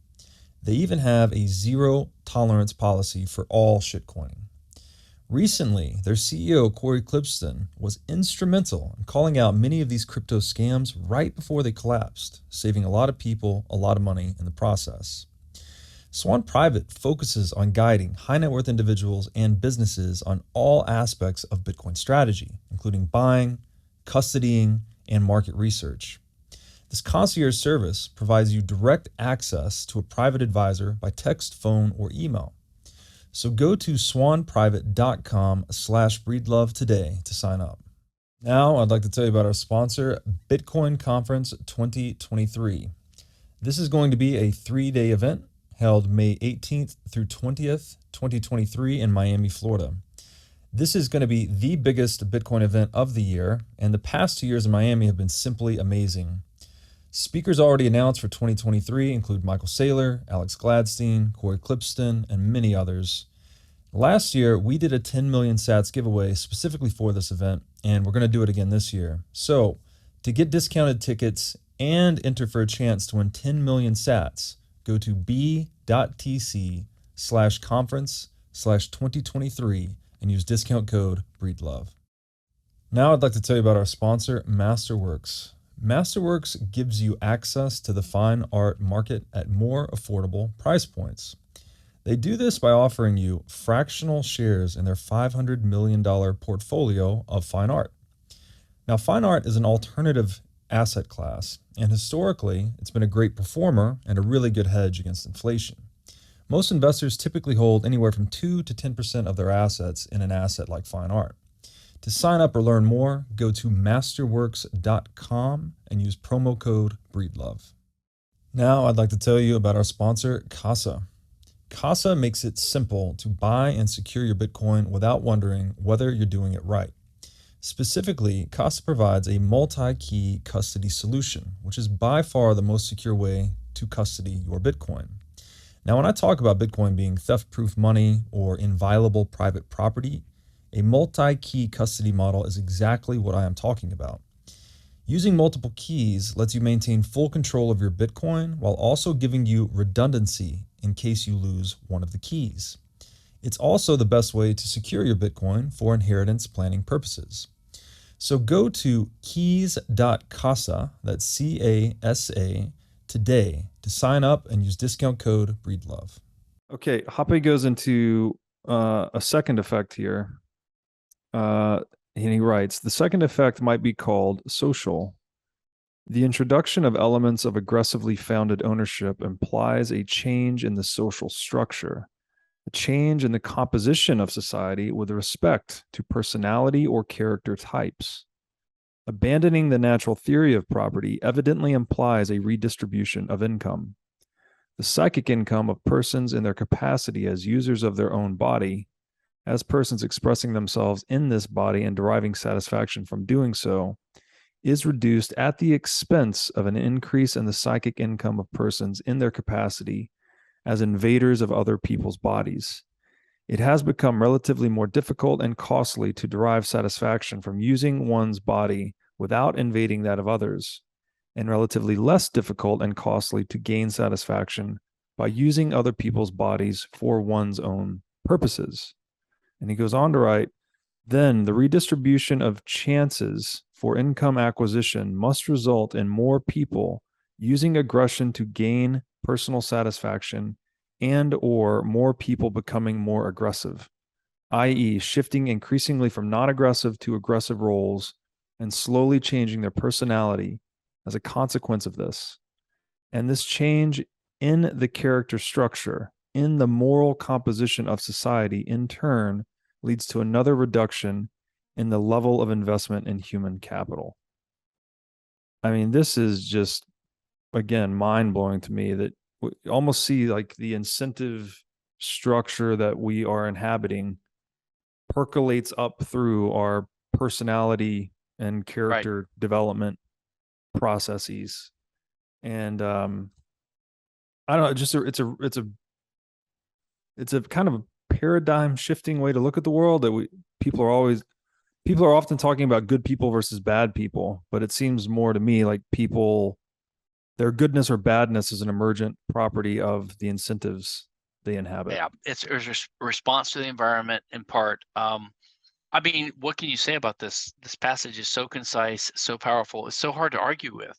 They even have a zero tolerance policy for all shitcoining. Recently, their CEO, Corey Klippsten, was instrumental in calling out many of these crypto scams right before they collapsed, saving a lot of people a lot of money in the process. Swan Private focuses on guiding high net worth individuals and businesses on all aspects of Bitcoin strategy, including buying, custodying, and market research. This concierge service provides you direct access to a private advisor by text, phone, or email. So go to swanprivate.com/breedlove today to sign up. Now I'd like to tell you about our sponsor, Bitcoin Conference 2023. This is going to be a 3-day event held May 18th through 20th, 2023 in Miami, Florida. This is going to be the biggest Bitcoin event of the year, and the past 2 years in Miami have been simply amazing. Speakers already announced for 2023 include Michael Saylor, Alex Gladstein, Corey Klippsten, and many others. Last year, we did a 10 million sats giveaway specifically for this event, and we're going to do it again this year. So, to get discounted tickets and enter for a chance to win 10 million sats, go to b.tc/conference/2023 and use discount code BREEDLOVE. Now I'd like to tell you about our sponsor, Masterworks. Masterworks gives you access to the fine art market at more affordable price points. They do this by offering you fractional shares in their $500 million portfolio of fine art. Now, fine art is an alternative asset class, and historically, it's been a great performer and a really good hedge against inflation. Most investors typically hold anywhere from 2 to 10% of their assets in an asset like fine art. To sign up or learn more, go to masterworks.com and use promo code BREEDLOVE. Now, I'd like to tell you about our sponsor, Casa. Casa makes it simple to buy and secure your Bitcoin without wondering whether you're doing it right. Specifically, Casa provides a multi-key custody solution, which is by far the most secure way to custody your Bitcoin. Now, when I talk about Bitcoin being theft-proof money or inviolable private property, a multi-key custody model is exactly what I am talking about. Using multiple keys lets you maintain full control of your Bitcoin while also giving you redundancy in case you lose one of the keys. It's also the best way to secure your Bitcoin for inheritance planning purposes. So go to keys.casa, that's C-A-S-A, today to sign up and use discount code BREEDLOVE. Okay, Hoppe goes into a second effect here. And he writes, the second effect might be called social. The introduction of elements of aggressively founded ownership implies a change in the social structure, a change in the composition of society with respect to personality or character types. Abandoning the natural theory of property evidently implies a redistribution of income. The psychic income of persons in their capacity as users of their own body, as persons expressing themselves in this body and deriving satisfaction from doing so, is reduced at the expense of an increase in the psychic income of persons in their capacity as invaders of other people's bodies. It has become relatively more difficult and costly to derive satisfaction from using one's body without invading that of others, and relatively less difficult and costly to gain satisfaction by using other people's bodies for one's own purposes. And he goes on to write, then the redistribution of chances for income acquisition must result in more people using aggression to gain personal satisfaction and or more people becoming more aggressive, i.e. shifting increasingly from non-aggressive to aggressive roles and slowly changing their personality as a consequence of this. And this change in the character structure, in the moral composition of society, in turn, leads to another reduction in the level of investment in human capital. I mean, this is just, again, mind-blowing to me that we almost see like the incentive structure that we are inhabiting percolates up through our personality and character development processes. And I don't know, just it's a kind of a paradigm shifting way to look at the world that people are often talking about good people versus bad people, but it seems more to me like people, their goodness or badness is an emergent property of the incentives they inhabit. Yeah, it's a response to the environment in part. I mean, what can you say about this? This passage is so concise, so powerful. It's so hard to argue with.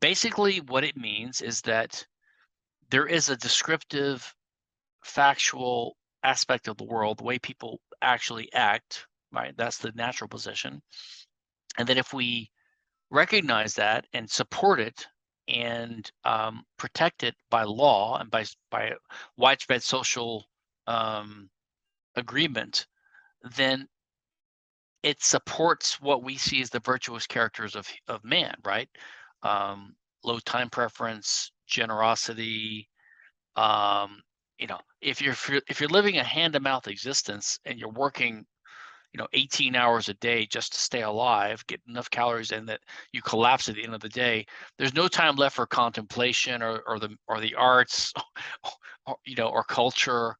Basically, what it means is that there is a descriptive, factual aspect of the world, the way people actually act, right? That's the natural position. And that if we recognize that and support it and protect it by law and by widespread social agreement, then it supports what we see as the virtuous characters of man, right? Low time preference, generosity. If you're living a hand-to-mouth existence and you're working 18 hours a day just to stay alive, get enough calories in that you collapse at the end of the day, there's no time left for contemplation or the arts or culture.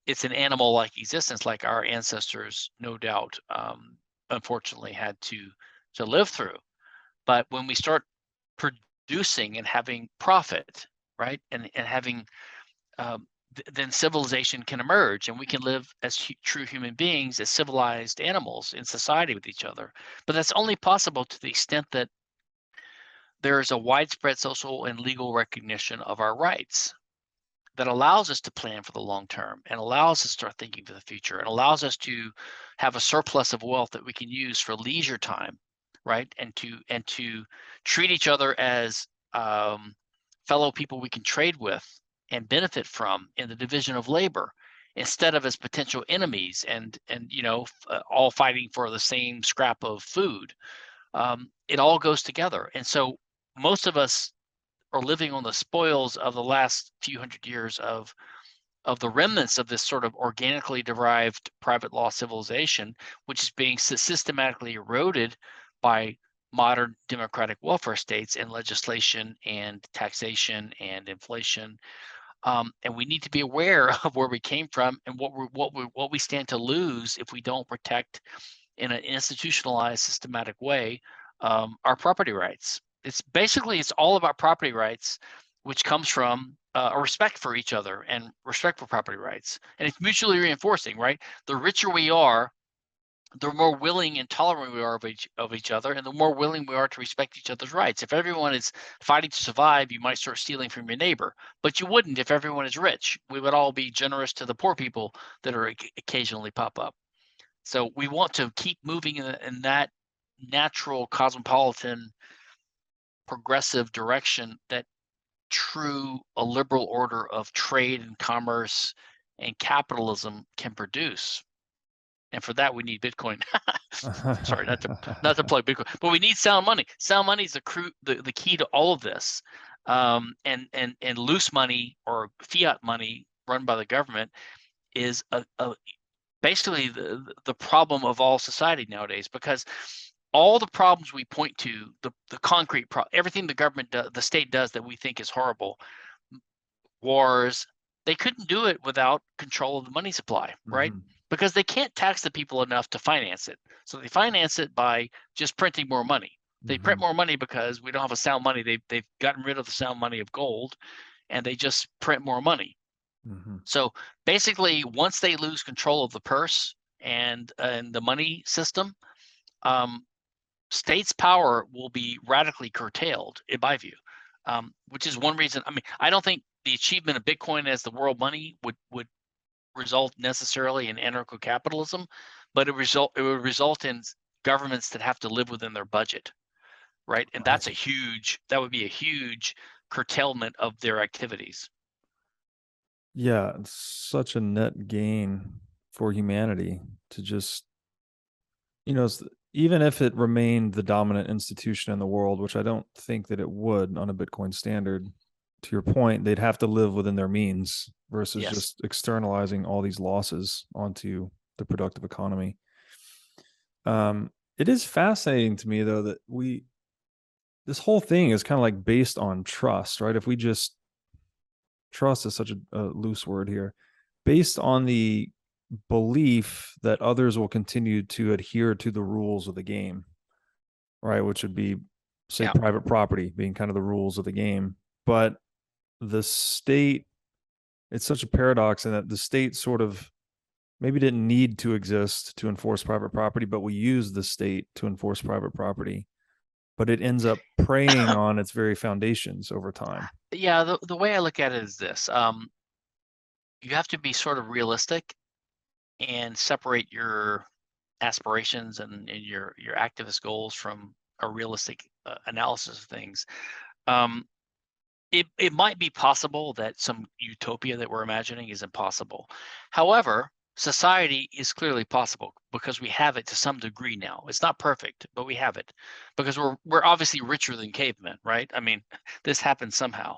It's an animal-like existence, like our ancestors no doubt unfortunately had to live through. But when we start producing and having profit, right, and having then civilization can emerge, and we can live as true human beings, as civilized animals in society with each other. But that's only possible to the extent that there is a widespread social and legal recognition of our rights that allows us to plan for the long term and allows us to start thinking for the future and allows us to have a surplus of wealth that we can use for leisure time, right? And to treat each other as fellow people we can trade with and benefit from in the division of labor, instead of as potential enemies and all fighting for the same scrap of food. It all goes together. And so most of us are living on the spoils of the last few hundred years of the remnants of this sort of organically derived private law civilization, which is being systematically eroded by modern democratic welfare states and legislation and taxation and inflation. And we need to be aware of where we came from and what we stand to lose if we don't protect in an institutionalized, systematic way our property rights. It's all about property rights, which comes from a respect for each other and respect for property rights, and it's mutually reinforcing, right? The richer we are, the more willing and tolerant we are of each other, and the more willing we are to respect each other's rights. If everyone is fighting to survive, you might start stealing from your neighbor, but you wouldn't if everyone is rich. We would all be generous to the poor people that are occasionally pop up. So we want to keep moving in that natural cosmopolitan progressive direction that a liberal order of trade and commerce and capitalism can produce. And for that, we need Bitcoin. Sorry, not to plug Bitcoin, but we need sound money. Sound money is the key to all of this. And loose money or fiat money run by the government is basically the problem of all society nowadays, because all the problems we point to, the concrete everything the government the state does that we think is horrible, wars, they couldn't do it without control of the money supply, right? Because they can't tax the people enough to finance it. So they finance it by just printing more money. They print more money because we don't have a sound money. They've gotten rid of the sound money of gold, and they just print more money. So basically, once they lose control of the purse and the money system, states' power will be radically curtailed, in my view, which is one reason. I mean, I don't think the achievement of Bitcoin as the world money would result necessarily in anarcho-capitalism, but it would result in governments that have to live within their budget, right? And that would be a huge curtailment of their activities. Yeah, it's such a net gain for humanity to just, even if it remained the dominant institution in the world, which I don't think that it would on a Bitcoin standard, to your point, they'd have to live within their means versus just externalizing all these losses onto the productive economy. It is fascinating to me, though, that this whole thing is kind of like based on trust, right? If we just trust is such a loose word here, based on the belief that others will continue to adhere to the rules of the game, right? Which would be, say, private property being kind of the rules of the game. But the state, it's such a paradox in that the state sort of maybe didn't need to exist to enforce private property, but we use the state to enforce private property. But it ends up preying on its very foundations over time. Yeah, the way I look at it is this. You have to be sort of realistic and separate your aspirations and your activist goals from a realistic analysis of things. It might be possible that some utopia that we're imagining is impossible. However, society is clearly possible because we have it to some degree now. It's not perfect, but we have it because we're obviously richer than cavemen, right? I mean, this happened somehow.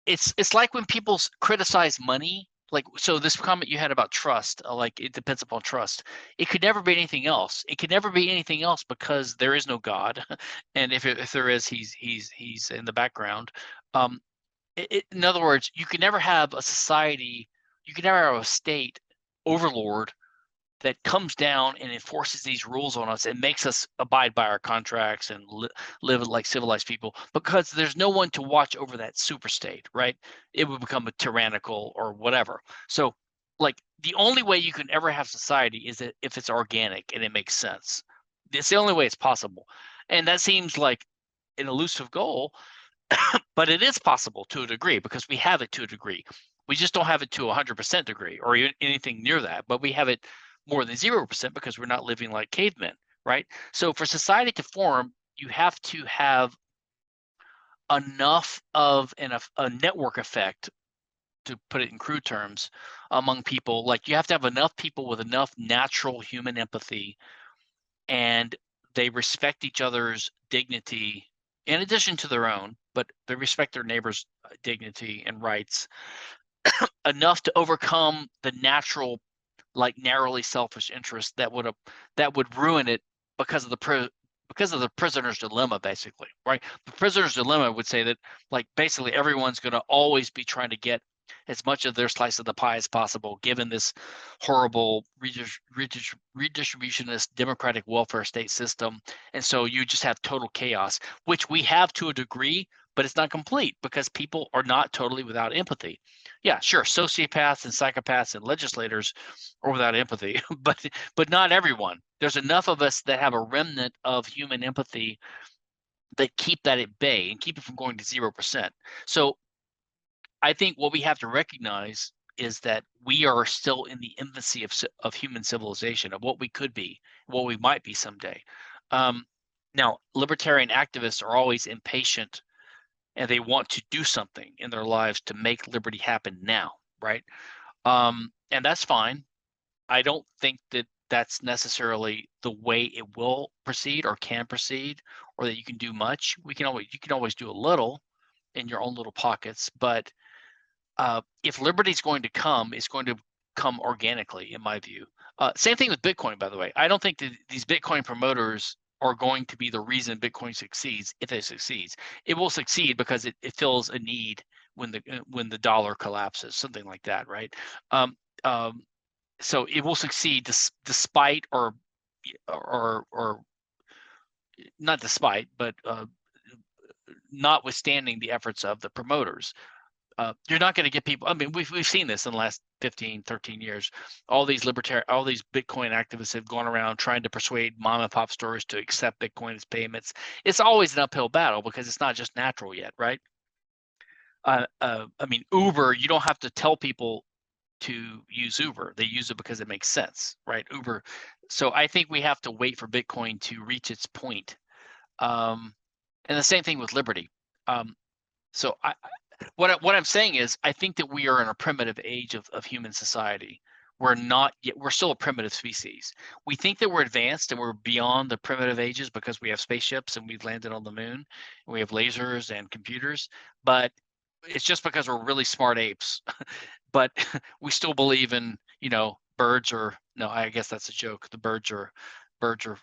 It's like when people criticize money, like, so this comment you had about trust, like it depends upon trust. It could never be anything else. It could never be anything else because there is no God, and if there is, he's in the background. In other words, you can never have a society, you can never have a state overlord that comes down and enforces these rules on us and makes us abide by our contracts and live like civilized people, because there's no one to watch over that super state, right? It would become a tyrannical or whatever. So, like, the only way you can ever have society is that if it's organic and it makes sense. It's the only way it's possible. And that seems like an elusive goal, but it is possible to a degree because we have it to a degree. We just don't have it to 100% degree or anything near that, but we have it more than 0% because we're not living like cavemen, right? So for society to form, you have to have enough of a network effect, to put it in crude terms, among people. Like, you have to have enough people with enough natural human empathy, and they respect each other's dignity in addition to their own, but they respect their neighbor's dignity and rights enough to overcome the natural, like narrowly selfish interest that would ruin it because of the prisoner's dilemma, basically, right? The prisoner's dilemma would say that, like, basically everyone's going to always be trying to get as much of their slice of the pie as possible, given this horrible redistributionist democratic welfare state system. And so you just have total chaos, which we have to a degree, but it's not complete because people are not totally without empathy. Yeah, sure, sociopaths and psychopaths and legislators are without empathy, but not everyone. There's enough of us that have a remnant of human empathy that keep that at bay and keep it from going to 0%. So I think what we have to recognize is that we are still in the infancy of human civilization, of what we could be, what we might be someday. Now, libertarian activists are always impatient, and they want to do something in their lives to make liberty happen now, right? And that's fine. I don't think that that's necessarily the way it will proceed or can proceed, or that you can do much. You can always do a little in your own little pockets, but if liberty is going to come, it's going to come organically, in my view. Same thing with Bitcoin, by the way. I don't think that these Bitcoin promoters are going to be the reason Bitcoin succeeds. If it succeeds, it will succeed because it fills a need when the dollar collapses, something like that, right? So it will succeed despite or not despite, but notwithstanding the efforts of the promoters. You're not going to get people. I mean, we've seen this in the last 15, 13 years. All these Bitcoin activists have gone around trying to persuade mom and pop stores to accept Bitcoin as payments. It's always an uphill battle because it's not just natural yet, right? I mean, Uber, you don't have to tell people to use Uber. They use it because it makes sense, right? Uber. So I think we have to wait for Bitcoin to reach its point. And the same thing with liberty. So what I'm saying is, I think that we are in a primitive age of human society. We're not yet. We're still a primitive species. We think that we're advanced and we're beyond the primitive ages because we have spaceships and we've landed on the moon and we have lasers and computers. But it's just because we're really smart apes. But we still believe in, birds are, no, I guess that's a joke. The birds are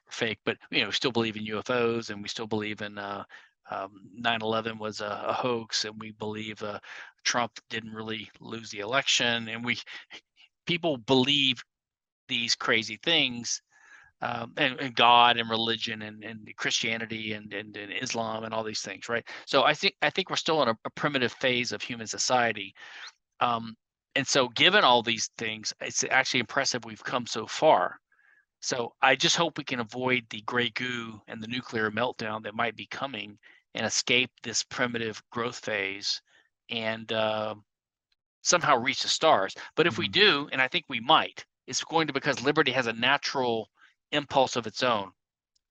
fake, but we still believe in UFOs, and we still believe in 9/11 was a hoax, and we believe Trump didn't really lose the election, and people believe these crazy things, and God and religion and Christianity and Islam and all these things, right? So I think we're still in a primitive phase of human society. And so given all these things, it's actually impressive we've come so far. So I just hope we can avoid the gray goo and the nuclear meltdown that might be coming and escape this primitive growth phase and somehow reach the stars. But if we do, and I think we might, it's going to because liberty has a natural impulse of its own.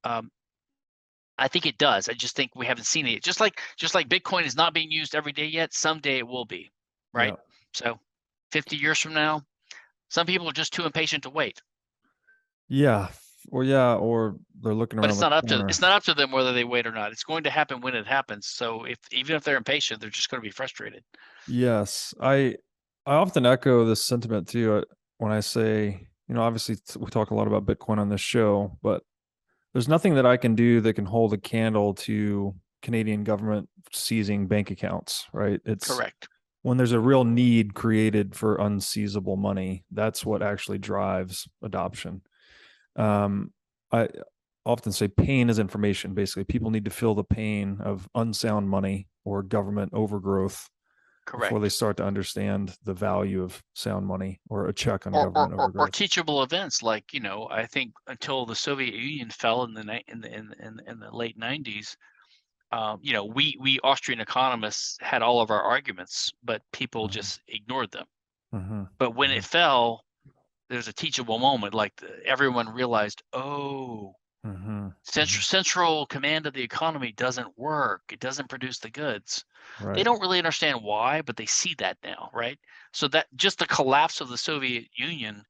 I think it does. I just think we haven't seen it. Just like Bitcoin is not being used every day yet, someday it will be, right? Yeah. So 50 years from now, some people are just too impatient to wait. Yeah. Or they're looking around. But it's not up to them whether they wait or not. It's going to happen when it happens. So even if they're impatient, they're just going to be frustrated. Yes. I often echo this sentiment too when I say, obviously we talk a lot about Bitcoin on this show, but there's nothing that I can do that can hold a candle to Canadian government seizing bank accounts, right? It's correct. When there's a real need created for unseizable money, that's what actually drives adoption. I often say pain is information. Basically, people need to feel the pain of unsound money or government overgrowth. Correct. Before they start to understand the value of sound money or a check on government overgrowth. Or teachable events like, I think until the Soviet Union fell in the late 90s, we Austrian economists had all of our arguments, but people just ignored them. Mm-hmm. But when it fell, there's a teachable moment, like everyone realized, central command of the economy doesn't work. It doesn't produce the goods. Right. They don't really understand why, but they see that now, right? So that just the collapse of the Soviet Union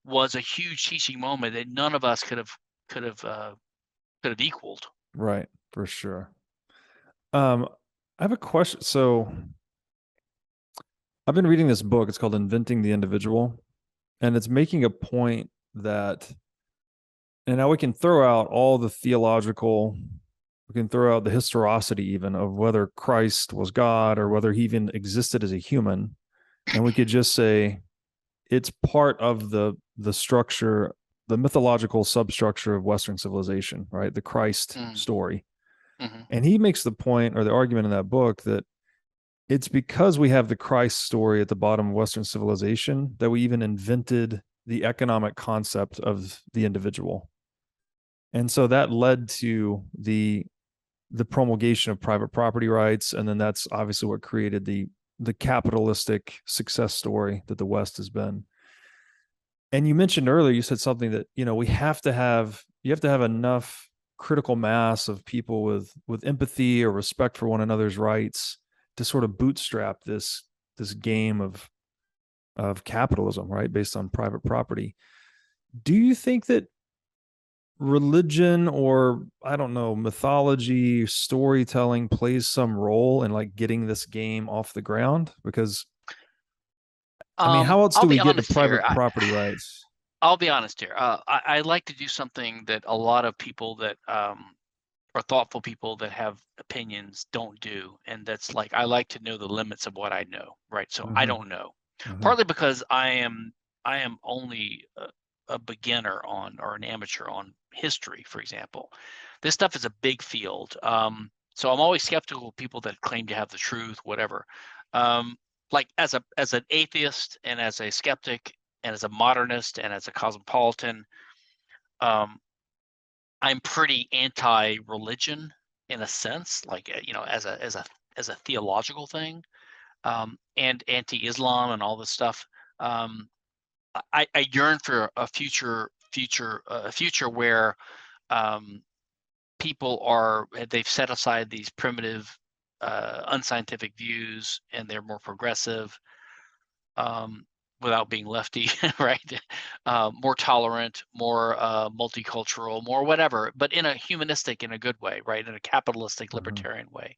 was a huge teaching moment that none of us could have equaled. Right, for sure. I have a question. So I've been reading this book. It's called Inventing the Individual, and it's making a point that, and now we can throw out all the theological, we can throw out the historicity even of whether Christ was God or whether he even existed as a human, and we could just say it's part of the structure, the mythological substructure of Western civilization, right? The Christ story. Mm-hmm. And he makes the point or the argument in that book that it's because we have the Christ story at the bottom of Western civilization that we even invented the economic concept of the individual. And so that led to the promulgation of private property rights. And then that's obviously what created the capitalistic success story that the West has been. And you mentioned earlier, you said something that, you have to have enough critical mass of people with empathy or respect for one another's rights to sort of bootstrap this game of capitalism, right? Based on private property. Do you think that religion or, I don't know, mythology, storytelling plays some role in like getting this game off the ground? Because I mean, how else I'll do we be get to honest here. private property rights? I'll be honest here. I like to do something that a lot of people that are thoughtful people that have opinions don't do, and that's like I like to know the limits of what I know, right? So I don't know, partly because I am only a beginner on, or an amateur on history, for example. This stuff is a big field, so I'm always skeptical of people that claim to have the truth, whatever. Like as an atheist and as a skeptic and as a modernist and as a cosmopolitan, I'm pretty anti-religion in a sense, like as a theological thing, and anti-Islam and all this stuff. I yearn for a future where people they've set aside these primitive, unscientific views, and they're more progressive. Without being lefty, right? More tolerant, more multicultural, more whatever, but in a humanistic, in a good way, right? In a capitalistic, libertarian way.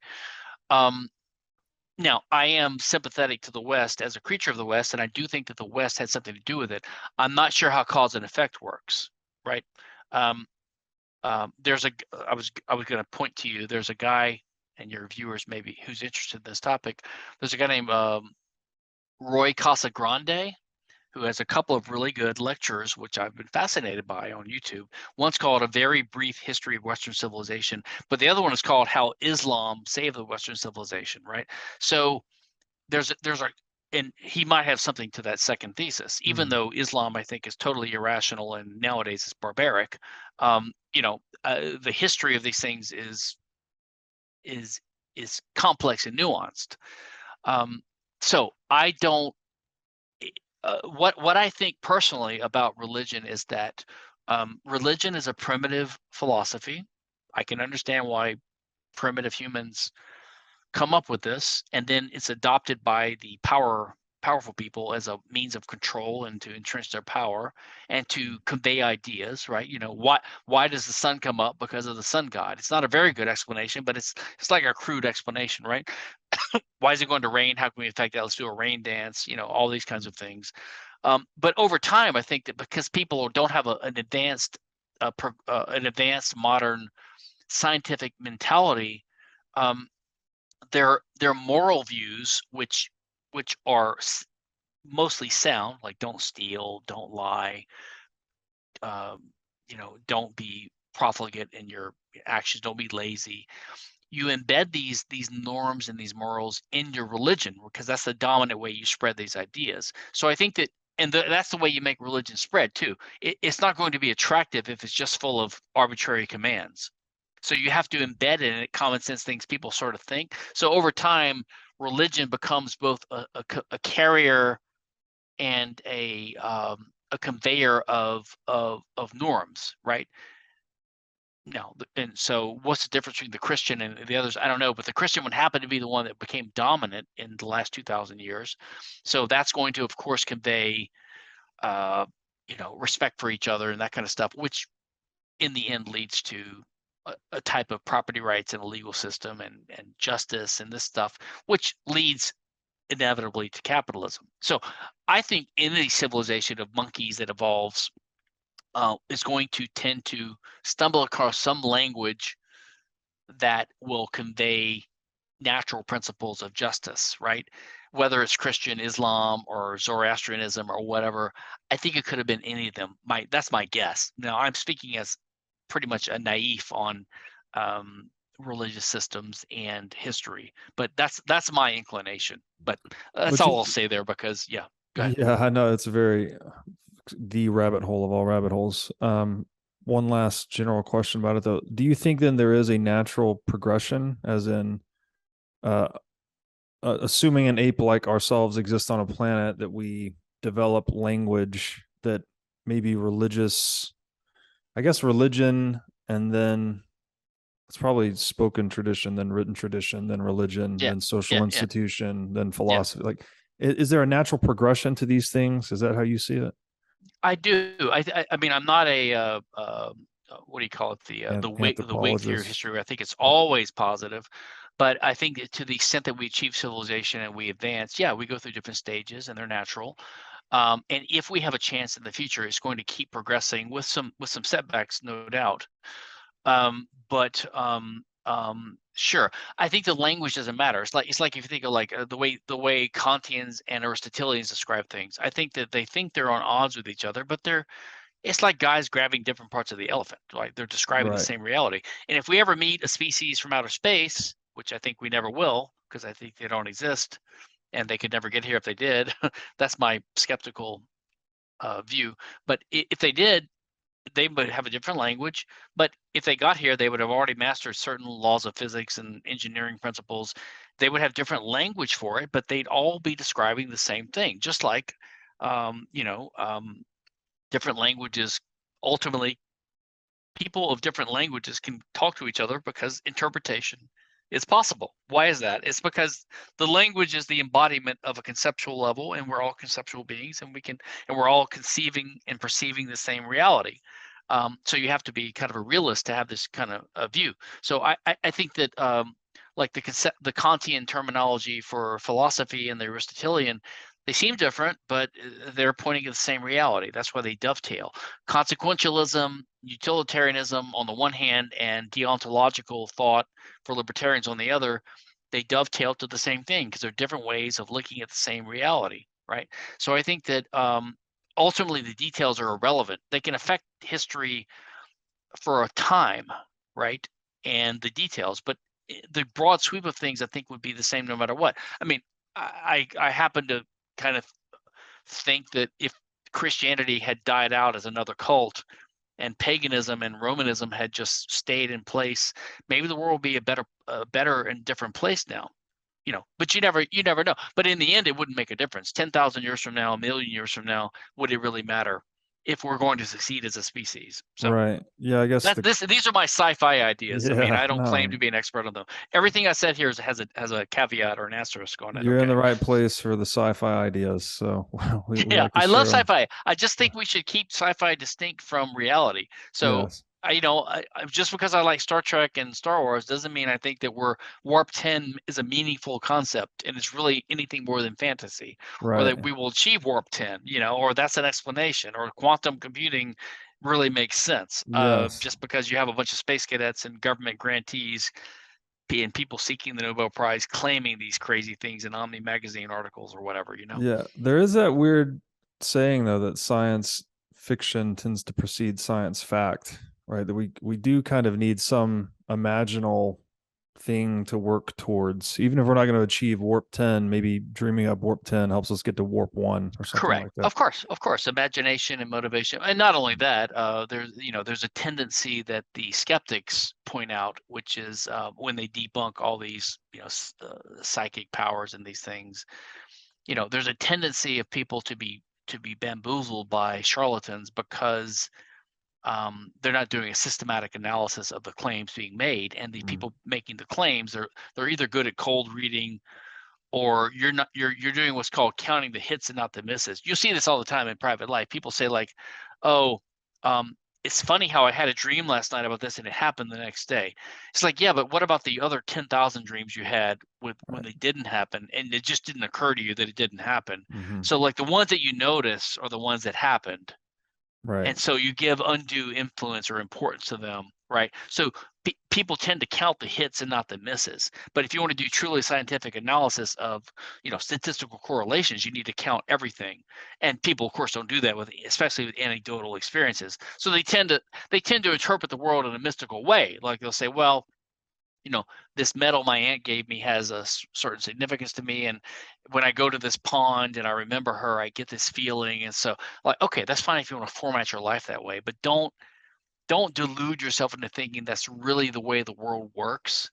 Now, I am sympathetic to the West as a creature of the West, and I do think that the West had something to do with it. I'm not sure how cause and effect works, right? I was going to point to you. There's a guy, and your viewers maybe who's interested in this topic. There's a guy named Roy Casagrande, who has a couple of really good lectures, which I've been fascinated by on YouTube. One's called A Very Brief History of Western Civilization, but the other one is called How Islam Saved the Western Civilization, right? So and he might have something to that second thesis, even though Islam, I think, is totally irrational and nowadays is barbaric. The history of these things is complex and nuanced. So I don't. What I think personally about religion is that religion is a primitive philosophy. I can understand why primitive humans come up with this, and then it's adopted by the powerful people as a means of control and to entrench their power and to convey ideas, right? Why does the sun come up? Because of the sun god. It's not a very good explanation, but it's like a crude explanation, right? Why is it going to rain? How can we affect that? Let's do a rain dance, all these kinds of things. But over time, I think that because people don't have an advanced modern scientific mentality, their moral views, which are mostly sound, like don't steal, don't lie, don't be profligate in your actions, don't be lazy. You embed these norms and these morals in your religion because that's the dominant way you spread these ideas. So I think that, and that's the way you make religion spread too. It's not going to be attractive if it's just full of arbitrary commands. So you have to embed in it common sense things people sort of think. So over time, religion becomes both a carrier and a conveyor of norms, right? No, and so what's the difference between the Christian and the others? I don't know, but the Christian one happened to be the one that became dominant in the last 2,000 years. So that's going to, of course, convey, respect for each other and that kind of stuff, which in the end leads to a type of property rights in a legal system and justice and this stuff, which leads inevitably to capitalism. So I think any civilization of monkeys that evolves is going to tend to stumble across some language that will convey natural principles of justice, right? Whether it's Christian, Islam, or Zoroastrianism or whatever, I think it could have been any of them. That's my guess. Now I'm speaking as pretty much a naif on religious systems and history, but that's my inclination. But that's all I'll say there because go ahead. Yeah, I know it's the rabbit hole of all rabbit holes. One last general question about it though. Do you think then there is a natural progression, as in assuming an ape like ourselves exists on a planet, that we develop language that maybe religious, I guess religion, and then it's probably spoken tradition, then written tradition, then religion, then social institution, then philosophy. Like, is there a natural progression to these things? Is that how you see it? I do. I mean, I'm not a what do you call it? The Whig theory of history. I think it's always positive, but I think that to the extent that we achieve civilization and we advance, we go through different stages and they're natural. And if we have a chance in the future, it's going to keep progressing with some setbacks, no doubt. Sure, I think the language doesn't matter. It's like if you think of like the way Kantians and Aristotelians describe things. I think that they think they're on odds with each other, but it's like guys grabbing different parts of the elephant. Like they're describing the same reality. And if we ever meet a species from outer space, which I think we never will, because I think they don't exist, and they could never get here if they did. That's my skeptical view. But if they did, they would have a different language, but if they got here, they would have already mastered certain laws of physics and engineering principles. They would have different language for it, but they'd all be describing the same thing, just like, different languages. Ultimately, people of different languages can talk to each other because interpretation is possible. Why is that? It's because the language is the embodiment of a conceptual level, and we're all conceptual beings, and we're all conceiving and perceiving the same reality. So you have to be kind of a realist to have this kind of view. So I think that like the Kantian terminology for philosophy and the Aristotelian, they seem different, but they're pointing at the same reality. That's why they dovetail. Consequentialism, utilitarianism on the one hand, and deontological thought for libertarians on the other, they dovetail to the same thing because they're different ways of looking at the same reality, right? So I think that ultimately the details are irrelevant. They can affect history for a time, right? And the details, but the broad sweep of things I think would be the same no matter what. I mean, I happen to kind of think that if Christianity had died out as another cult and paganism and Romanism had just stayed in place, maybe the world would be a better and different place now. But you never know. But in the end, it wouldn't make a difference. 10,000 years from now, 1,000,000 years from now, would it really matter if we're going to succeed as a species? So right. Yeah, I guess these are my sci-fi ideas. Yeah, I mean, I don't claim to be an expert on them. Everything I said here has a caveat or an asterisk on it. You're in the right place for the sci-fi ideas. So we like I love sci-fi. I just think we should keep sci-fi distinct from reality. So yes. Just because I like Star Trek and Star Wars doesn't mean I think that Warp 10 is a meaningful concept and it's really anything more than fantasy, right? Or that we will achieve Warp 10, or that's an explanation, or quantum computing really makes sense. Yes. Just because you have a bunch of space cadets and government grantees and people seeking the Nobel Prize claiming these crazy things in Omni magazine articles or whatever, Yeah, there is that weird saying though that science fiction tends to precede science fact. Right, that we do kind of need some imaginal thing to work towards, even if we're not going to achieve warp 10. Maybe dreaming up warp 10 helps us get to warp 1 or something. Correct. Like that. Of course, imagination and motivation, and not only that, there's a tendency that the skeptics point out, which is when they debunk all these psychic powers and these things. There's a tendency of people to be bamboozled by charlatans because they're not doing a systematic analysis of the claims being made, and the people making the claims they're either good at cold reading, or you're doing what's called counting the hits and not the misses. You see this all the time in private life. People say like, it's funny how I had a dream last night about this and it happened the next day. It's like, yeah, but what about the other 10,000 dreams you had when they didn't happen, and it just didn't occur to you that it didn't happen? Mm-hmm. So like the ones that you notice are the ones that happened. Right. And so you give undue influence or importance to them, right? So people tend to count the hits and not the misses. But if you want to do truly scientific analysis of, statistical correlations, you need to count everything. And people, of course, don't do that especially with anecdotal experiences. So they tend to interpret the world in a mystical way. Like they'll say, well, this medal my aunt gave me has a certain significance to me, and when I go to this pond and I remember her, I get this feeling. And so, like, okay, that's fine if you want to format your life that way, but don't delude yourself into thinking that's really the way the world works.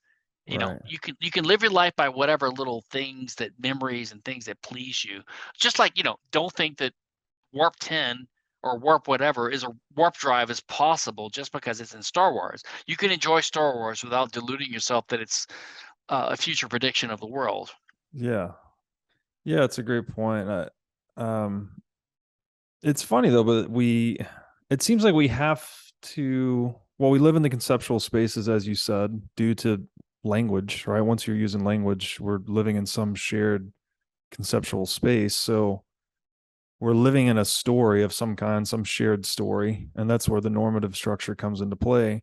Right. You can live your life by whatever little things, that memories and things that please you. Just like, don't think that warp 10 or warp whatever is a warp drive is possible just because it's in Star Wars. You can enjoy Star Wars without deluding yourself that it's a future prediction of the world. Yeah. Yeah, it's a great point. It's funny though, but it seems like we have to, we live in the conceptual spaces, as you said, due to language, right? Once you're using language, we're living in some shared conceptual space. So we're living in a story of some kind, some shared story, and that's where the normative structure comes into play.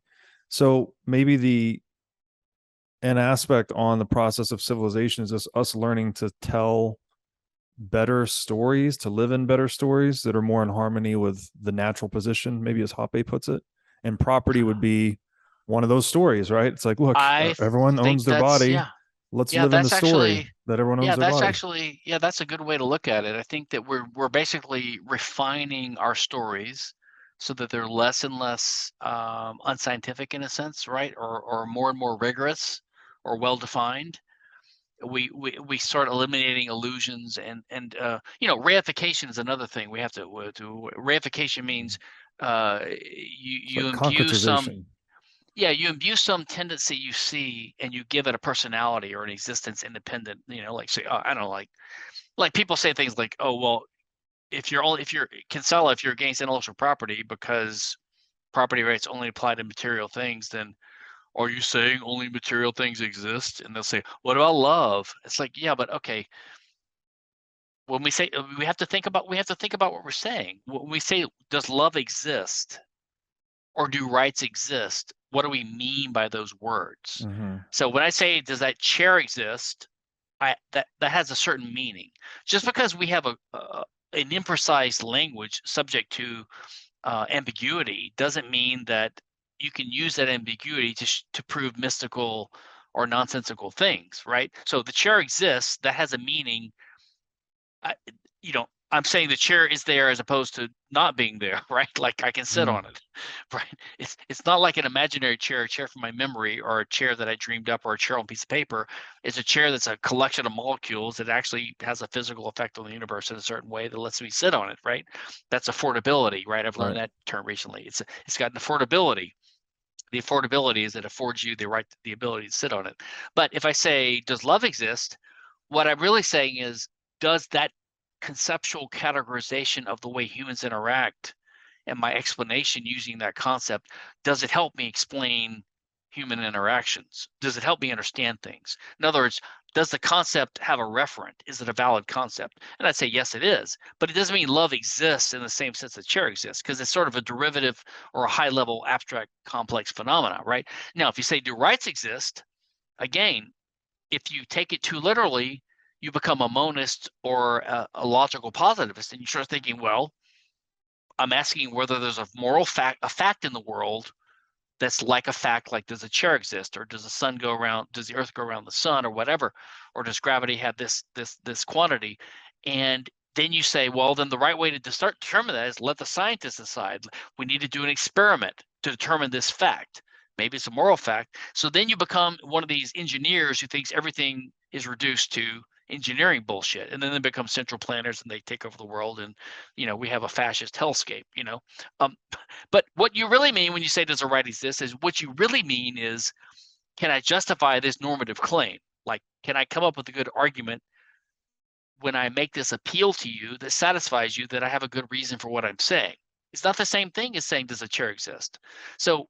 So maybe an aspect on the process of civilization is just us learning to tell better stories, to live in better stories that are more in harmony with the natural position, maybe as Hoppe puts it. And property would be one of those stories, right? It's like, look, everyone owns their body. Yeah. Let's live in the story that everyone owns their body. That's a good way to look at it. I think that we're basically refining our stories so that they're less and less unscientific in a sense, right? Or more and more rigorous or well-defined. We start eliminating illusions and reification is another thing we have to reification means you imbue some. Yeah, you imbue some tendency you see and you give it a personality or an existence independent, like say, I don't know, like people say things like, oh, well, if you're Kinsella, if you're against intellectual property because property rights only apply to material things, then are you saying only material things exist? And they'll say, what about love? It's like, yeah, but okay. When we say we have to think about what we're saying. When we say, does love exist? Or do rights exist? What do we mean by those words? Mm-hmm. So when I say, does that chair exist? That has a certain meaning. Just because we have an imprecise language subject to ambiguity doesn't mean that you can use that ambiguity to prove mystical or nonsensical things, right? So the chair exists. That has a meaning. I'm saying the chair is there as opposed to not being there, right? Like I can sit on it, right? It's not like an imaginary chair, a chair from my memory, or a chair that I dreamed up, or a chair on a piece of paper. It's a chair that's a collection of molecules that actually has a physical effect on the universe in a certain way that lets me sit on it, right? That's affordability, right? I've learned that term recently. It's got an affordability. The affordability is it affords you the ability to sit on it. But if I say, does love exist? What I'm really saying is, does that conceptual categorization of the way humans interact and my explanation using that concept, does it help me explain human interactions? Does it help me understand things? In other words, does the concept have a referent? Is it a valid concept? And I'd say yes, it is. But it doesn't mean love exists in the same sense that chair exists, because it's sort of a derivative or a high-level abstract complex phenomena, right? Now, if you say, do rights exist? Again, if you take it too literally, you become a monist or a logical positivist, and you start thinking, well, I'm asking whether there's a moral fact, a fact in the world that's like a fact, like does a chair exist, or does the sun go around, does the earth go around the sun, or whatever, or does gravity have this quantity? And then you say, well, then the right way to start determine that is let the scientists decide. We need to do an experiment to determine this fact. Maybe it's a moral fact. So then you become one of these engineers who thinks everything is reduced to engineering bullshit, and then they become central planners and they take over the world, and we have a fascist hellscape. But what you really mean when you say does a right exist is, what you really mean is, can I justify this normative claim? Like, can I come up with a good argument when I make this appeal to you that satisfies you that I have a good reason for what I'm saying? It's not the same thing as saying, does a chair exist? So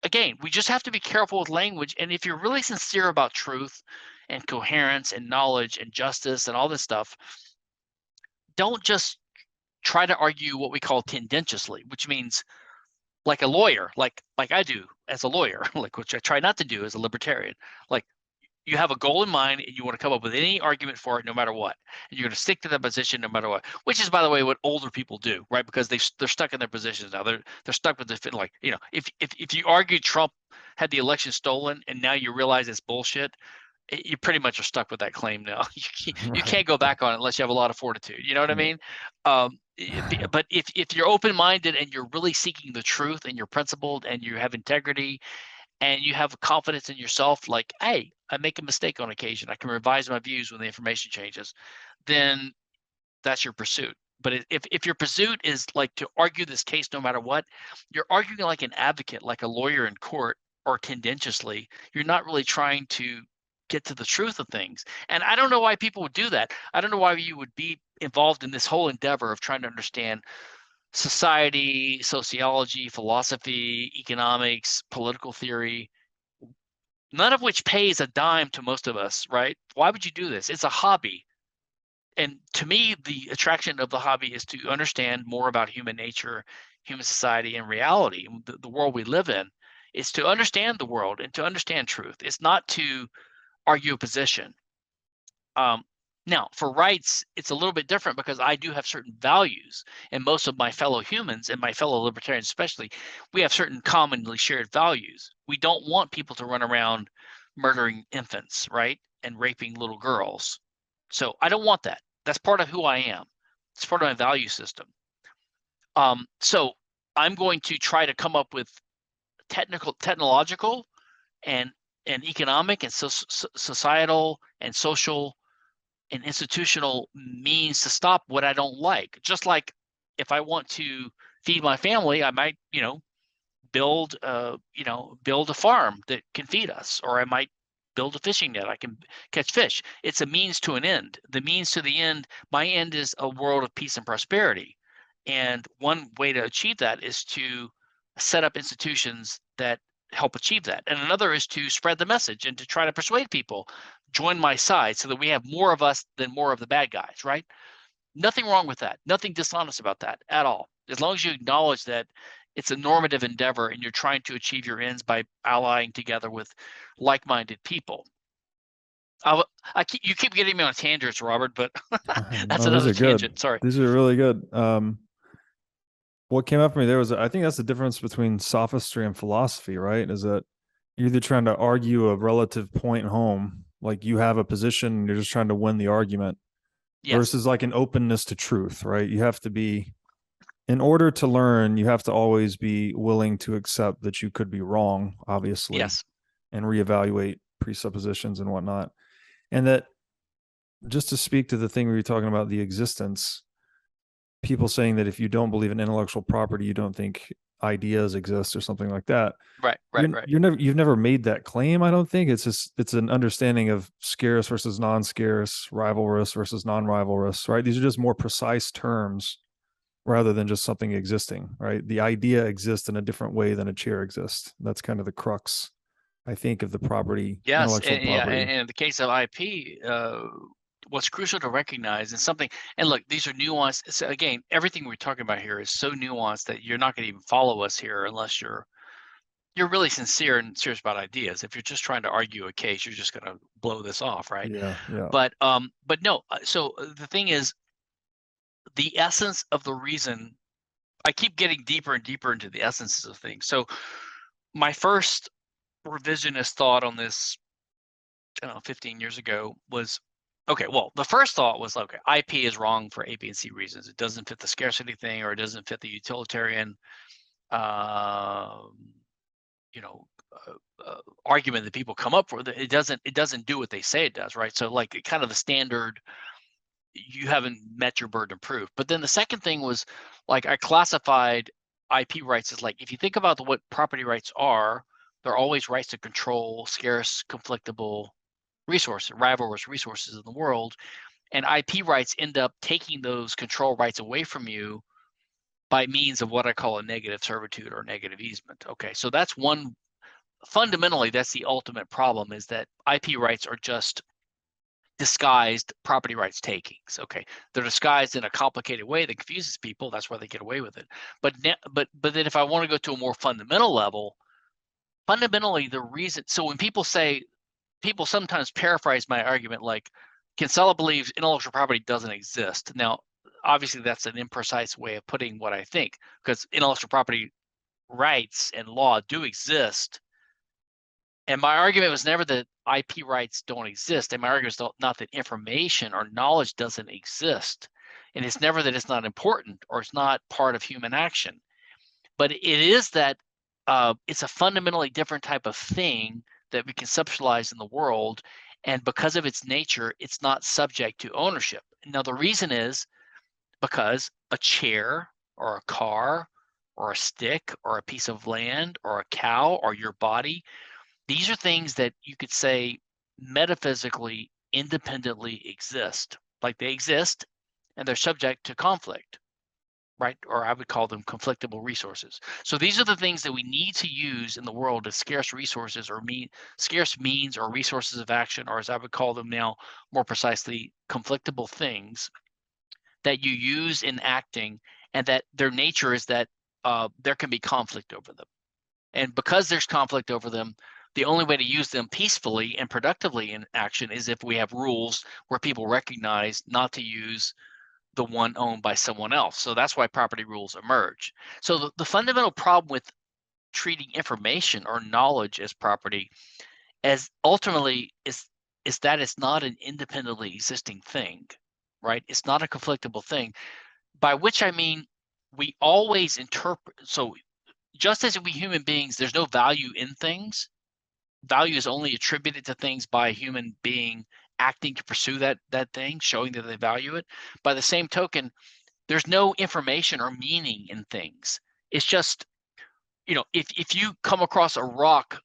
again, we just have to be careful with language. And if you're really sincere about truth and coherence and knowledge and justice and all this stuff, don't just try to argue what we call tendentiously, which means like a lawyer, like I do as a lawyer, like which I try not to do as a libertarian. Like you have a goal in mind and you want to come up with any argument for it no matter what. And you're going to stick to that position no matter what, which is, by the way, what older people do, right? Because they're stuck in their positions now. They're stuck with the, like, you know, if you argue Trump had the election stolen and now you realize it's bullshit, you pretty much are stuck with that claim now. You can't go back on it unless you have a lot of fortitude. You know what I mean? But if you're open-minded and you're really seeking the truth and you're principled and you have integrity and you have confidence in yourself, like, hey, I make a mistake on occasion, I can revise my views when the information changes, then that's your pursuit. But if your pursuit is like to argue this case no matter what, you're arguing like an advocate, like a lawyer in court, or tendentiously, you're not really trying to get to the truth of things. And I don't know why people would do that. I don't know why you would be involved in this whole endeavor of trying to understand society, sociology, philosophy, economics, political theory, none of which pays a dime to most of us, right? Why would you do this? It's a hobby. And to me, the attraction of the hobby is to understand more about human nature, human society, and reality, the world we live in. It's to understand the world and to understand truth. It's not to argue a position. Now, for rights, it's a little bit different because I do have certain values, and most of my fellow humans and my fellow libertarians especially, we have certain commonly shared values. We don't want people to run around murdering infants, right, and raping little girls. So I don't want that. That's part of who I am. It's part of my value system. So I'm going to try to come up with technological, and economic and societal and social and institutional means to stop what I don't like. Just like if I want to feed my family, I might, build a farm that can feed us, or I might build a fishing net. I can catch fish. It's a means to an end. The means to the end, my end is a world of peace and prosperity. And one way to achieve that is to set up institutions that help achieve that. And another is to spread the message and to try to persuade people, join my side, so that we have more of us than more of the bad guys, right? Nothing wrong with that. Nothing dishonest about that at all. As long as you acknowledge that it's a normative endeavor and you're trying to achieve your ends by allying together with like-minded people. You keep getting me on tangents, Robert, but that's another tangent. Good. Sorry. These are really good. What came up for me there was, I think that's the difference between sophistry and philosophy, right? Is that you're either trying to argue a relative point home, like you have a position and you're just trying to win the argument, yes, versus like an openness to truth, right? You have to be, in order to learn, you have to always be willing to accept that you could be wrong, obviously, yes, and reevaluate presuppositions and whatnot. And that, just to speak to the thing we were talking about, the existence, people saying that if you don't believe in intellectual property, you don't think ideas exist or something like that. Right. You've never made that claim. I don't think. It's an understanding of scarce versus non-scarce, rivalrous versus non-rivalrous, right? These are just more precise terms rather than just something existing, right? The idea exists in a different way than a chair exists. That's kind of the crux, I think, of the property. Yes, intellectual property. and in the case of IP, what's crucial to recognize is something, and look, these are nuanced. So again, everything we're talking about here is so nuanced that you're not going to even follow us here unless you're really sincere and serious about ideas. If you're just trying to argue a case, you're just going to blow this off, right? Yeah. But no. So the thing is, the essence of the reason, I keep getting deeper and deeper into the essences of things. So my first revisionist thought on this, 15 years ago was, okay, well, the first thought was, okay, IP is wrong for A, B, and C reasons. It doesn't fit the scarcity thing, or it doesn't fit the utilitarian, argument that people come up with. It doesn't do what they say it does, right? So like kind of the standard, you haven't met your burden of proof. But then the second thing was, like, I classified IP rights as, like, if you think about what property rights are, they're always rights to control scarce, conflictable resources, rivalrous resources in the world. And IP rights end up taking those control rights away from you by means of what I call a negative servitude or negative easement. Okay, so that's one, fundamentally, that's the ultimate problem, is that IP rights are just disguised property rights takings. Okay, they're disguised in a complicated way that confuses people. That's why they get away with it. But then if I want to go to a more fundamental level, fundamentally the reason, so when people say, people sometimes paraphrase my argument like, Kinsella believes intellectual property doesn't exist. Now, obviously that's an imprecise way of putting what I think, because intellectual property rights and law do exist. And my argument was never that IP rights don't exist. And my argument was not that information or knowledge doesn't exist. And it's never that it's not important or it's not part of human action. But it is that it's a fundamentally different type of thing that we conceptualize in the world. And because of its nature, it's not subject to ownership. Now, the reason is because a chair or a car or a stick or a piece of land or a cow or your body, these are things that you could say metaphysically independently exist. Like they exist and they're subject to conflict, right? Or I would call them conflictable resources. So these are the things that we need to use in the world as scarce resources or scarce means or resources of action, or as I would call them now more precisely, conflictable things that you use in acting, and that their nature is that there can be conflict over them. And because there's conflict over them, the only way to use them peacefully and productively in action is if we have rules where people recognize not to use the one owned by someone else. So that's why property rules emerge. So the fundamental problem with treating information or knowledge as property as ultimately is that it's not an independently existing thing, right? It's not a conflictable thing, by which I mean we always interpret. So just as we human beings, there's no value in things. Value is only attributed to things by a human being acting to pursue that thing, showing that they value it. By the same token, there's no information or meaning in things. It's just, if you come across a rock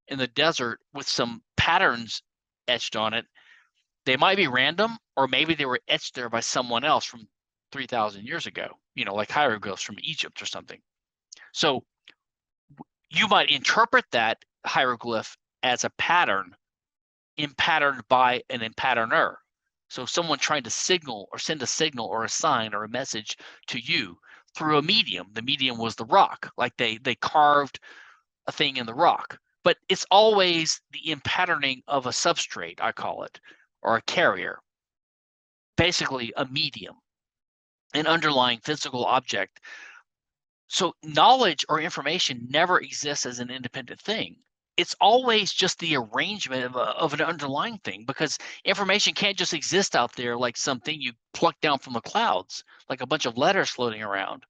in the desert with some patterns etched on it, they might be random, or maybe they were etched there by someone else from 3,000 years ago, like hieroglyphs from Egypt or something. So you might interpret that hieroglyph as a pattern impatterned by an impatterner. So someone trying to signal or send a signal or a sign or a message to you through a medium. The medium was the rock, like they carved a thing in the rock. But it's always the impatterning of a substrate, I call it, or a carrier, basically a medium, an underlying physical object. So knowledge or information never exists as an independent thing. It's always just the arrangement of an underlying thing, because information can't just exist out there like something you pluck down from the clouds, like a bunch of letters floating around.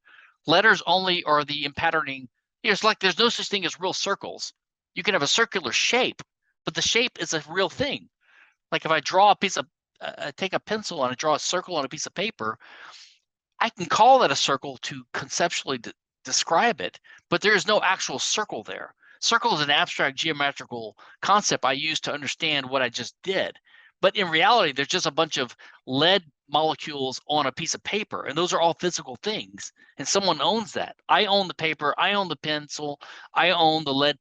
Letters only are the impatterning. It's like there's no such thing as real circles. You can have a circular shape, but the shape is a real thing. Like if I draw a piece of, take a pencil and I draw a circle on a piece of paper, I can call that a circle to conceptually describe it, but there is no actual circle there. Circle is an abstract geometrical concept I use to understand what I just did. But in reality, there's just a bunch of lead molecules on a piece of paper, and those are all physical things, and someone owns that. I own the paper, I own the pencil, I own the lead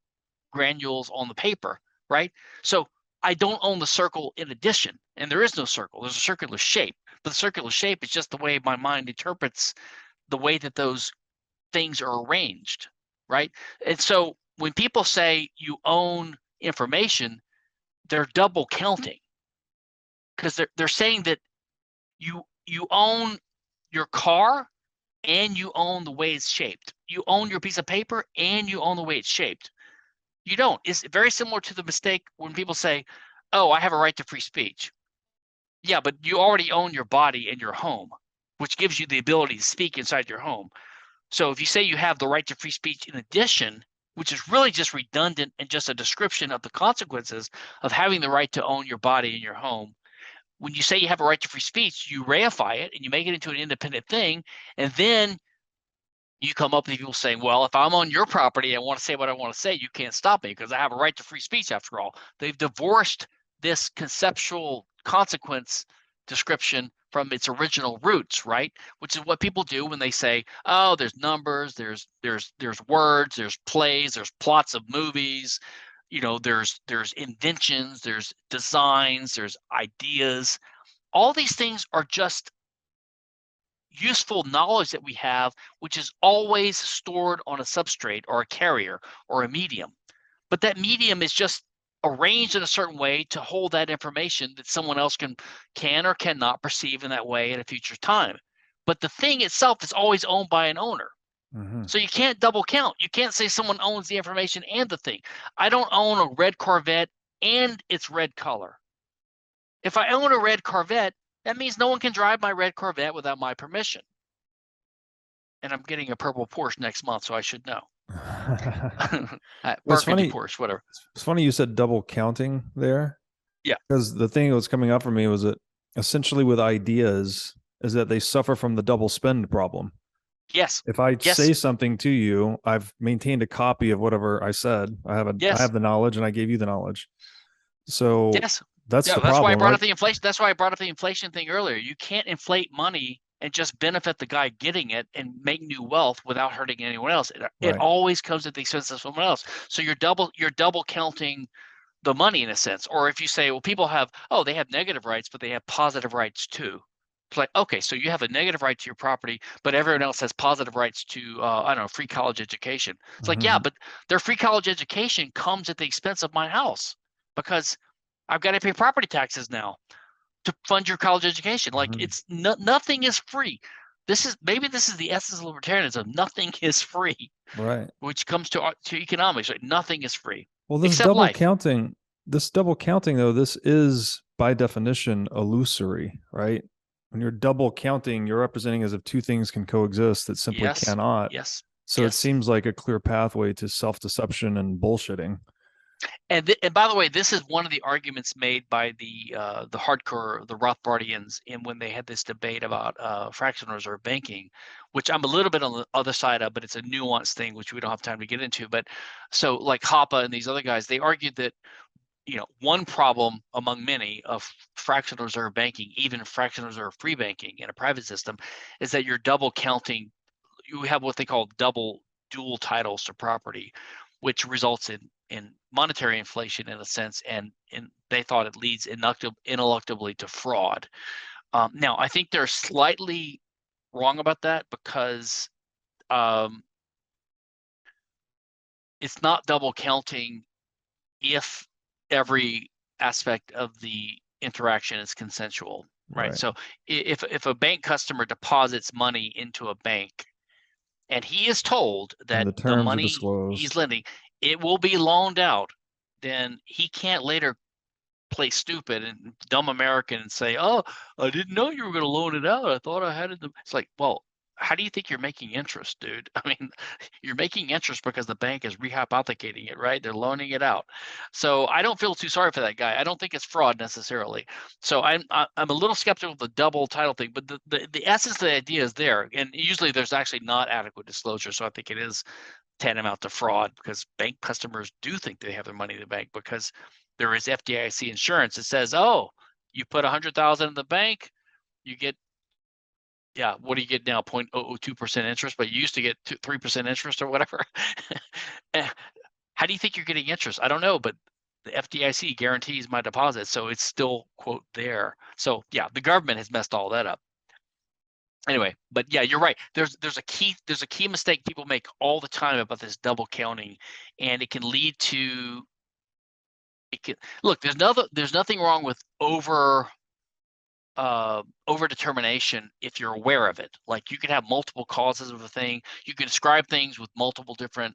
granules on the paper, right? So I don't own the circle in addition, and there is no circle. There's a circular shape, but the circular shape is just the way my mind interprets the way that those things are arranged, right? And so when people say you own information, they're double counting, because they're saying that you own your car and you own the way it's shaped. You own your piece of paper and you own the way it's shaped. You don't. It's very similar to the mistake when people say, oh, I have a right to free speech. Yeah, but you already own your body and your home, which gives you the ability to speak inside your home. So if you say you have the right to free speech in addition, which is really just redundant and just a description of the consequences of having the right to own your body and your home, when you say you have a right to free speech, you reify it and you make it into an independent thing, and then you come up with people saying, well, if I'm on your property, I want to say what I want to say, you can't stop me because I have a right to free speech after all. They've divorced this conceptual consequence description from its original roots, right? Which is what people do when they say, oh, there's numbers, there's words, there's plays, there's plots of movies, there's inventions, there's designs, there's ideas. All these things are just useful knowledge that we have, which is always stored on a substrate or a carrier or a medium. But that medium is just arranged in a certain way to hold that information that someone else can or cannot perceive in that way at a future time. But the thing itself is always owned by an owner. Mm-hmm. So you can't double count. You can't say someone owns the information and the thing. I don't own a red Corvette and its red color. If I own a red Corvette, that means no one can drive my red Corvette without my permission. And I'm getting a purple Porsche next month, so I should know. Burgundy Porsche, whatever. It's funny you said double counting there. Yeah. Because the thing that was coming up for me was that essentially with ideas is that they suffer from the double spend problem. Yes. If I say something to you, I've maintained a copy of whatever I said. I have the knowledge and I gave you the knowledge. So yes. That's the that's problem, why I brought right? up the inflation. That's why I brought up the inflation thing earlier. You can't inflate money and just benefit the guy getting it and make new wealth without hurting anyone else. It always comes at the expense of someone else. So you're double counting the money in a sense. Or if you say, well, people they have negative rights, but they have positive rights too. It's like, okay, so you have a negative right to your property, but everyone else has positive rights to, free college education. It's like, yeah, but their free college education comes at the expense of my house because I've got to pay property taxes now to fund your college education. Like it's nothing is free. This is the essence of libertarianism. Nothing is free. Right. Which comes to economics. Right? Nothing is free. Well, this double counting though, this is by definition illusory, right? When you're double counting, you're representing as if two things can coexist that simply cannot. Yes. So it seems like a clear pathway to self-deception and bullshitting. And by the way, this is one of the arguments made by the Rothbardians when they had this debate about fractional reserve banking, which I'm a little bit on the other side of, but it's a nuanced thing which we don't have time to get into. But so like Hoppe and these other guys, they argued that one problem among many of fractional reserve banking, even fractional reserve free banking in a private system, is that you're double counting. You have what they call dual titles to property, which results in monetary inflation in a sense, and they thought it leads ineluctably to fraud. Now, I think they're slightly wrong about that because it's not double counting if every aspect of the interaction is consensual, right? So if a bank customer deposits money into a bank and he is told that the money he's lending, it will be loaned out, then he can't later play stupid and dumb American and say, oh, I didn't know you were going to loan it out. I thought I had it. It's like, well, how do you think you're making interest, dude? I mean, you're making interest because the bank is rehypothecating it, right? They're loaning it out. So I don't feel too sorry for that guy. I don't think it's fraud necessarily. So I'm a little skeptical of the double title thing, but the essence of the idea is there. And usually there's actually not adequate disclosure. So I think it is tantamount to fraud because bank customers do think they have their money in the bank because there is FDIC insurance. It says, oh, you put 100,000 in the bank, you get, what do you get now? 0.002% interest, but you used to get 3% interest or whatever. How do you think you're getting interest? I don't know, but the FDIC guarantees my deposit, so it's still quote there. So the government has messed all that up. Anyway, but you're right. There's a key mistake people make all the time about this double counting, and it can lead to. Look, there's nothing wrong with over determination if you're aware of it. Like you can have multiple causes of a thing. You can describe things with multiple different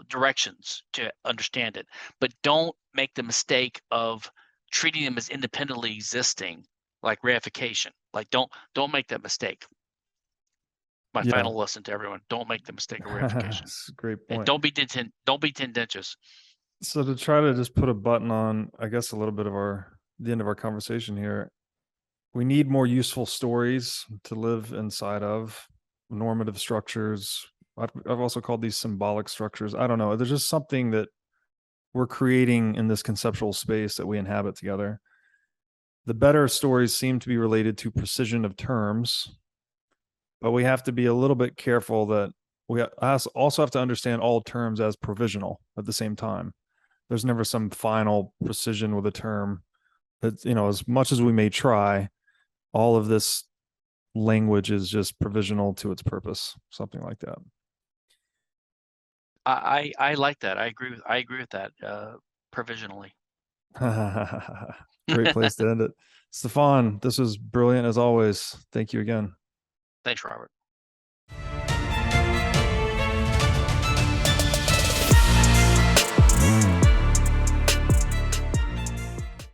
directions to understand it, but don't make the mistake of treating them as independently existing, like reification. Like don't make that mistake. My final lesson to everyone: don't make the mistake of reification. That's a great point. And don't be tendentious. So to try to just put a button on, I guess, a little bit of the end of our conversation here, we need more useful stories to live inside of, normative structures. I've also called these symbolic structures. I don't know. There's just something that we're creating in this conceptual space that we inhabit together. The better stories seem to be related to precision of terms, but we have to be a little bit careful that we also have to understand all terms as provisional at the same time. There's never some final precision with a term. That, as much as we may try, all of this language is just provisional to its purpose, something like that. I like that. I agree with that provisionally. Great place to end it. Stephan, this was brilliant as always. Thank you again. Thanks, Robert.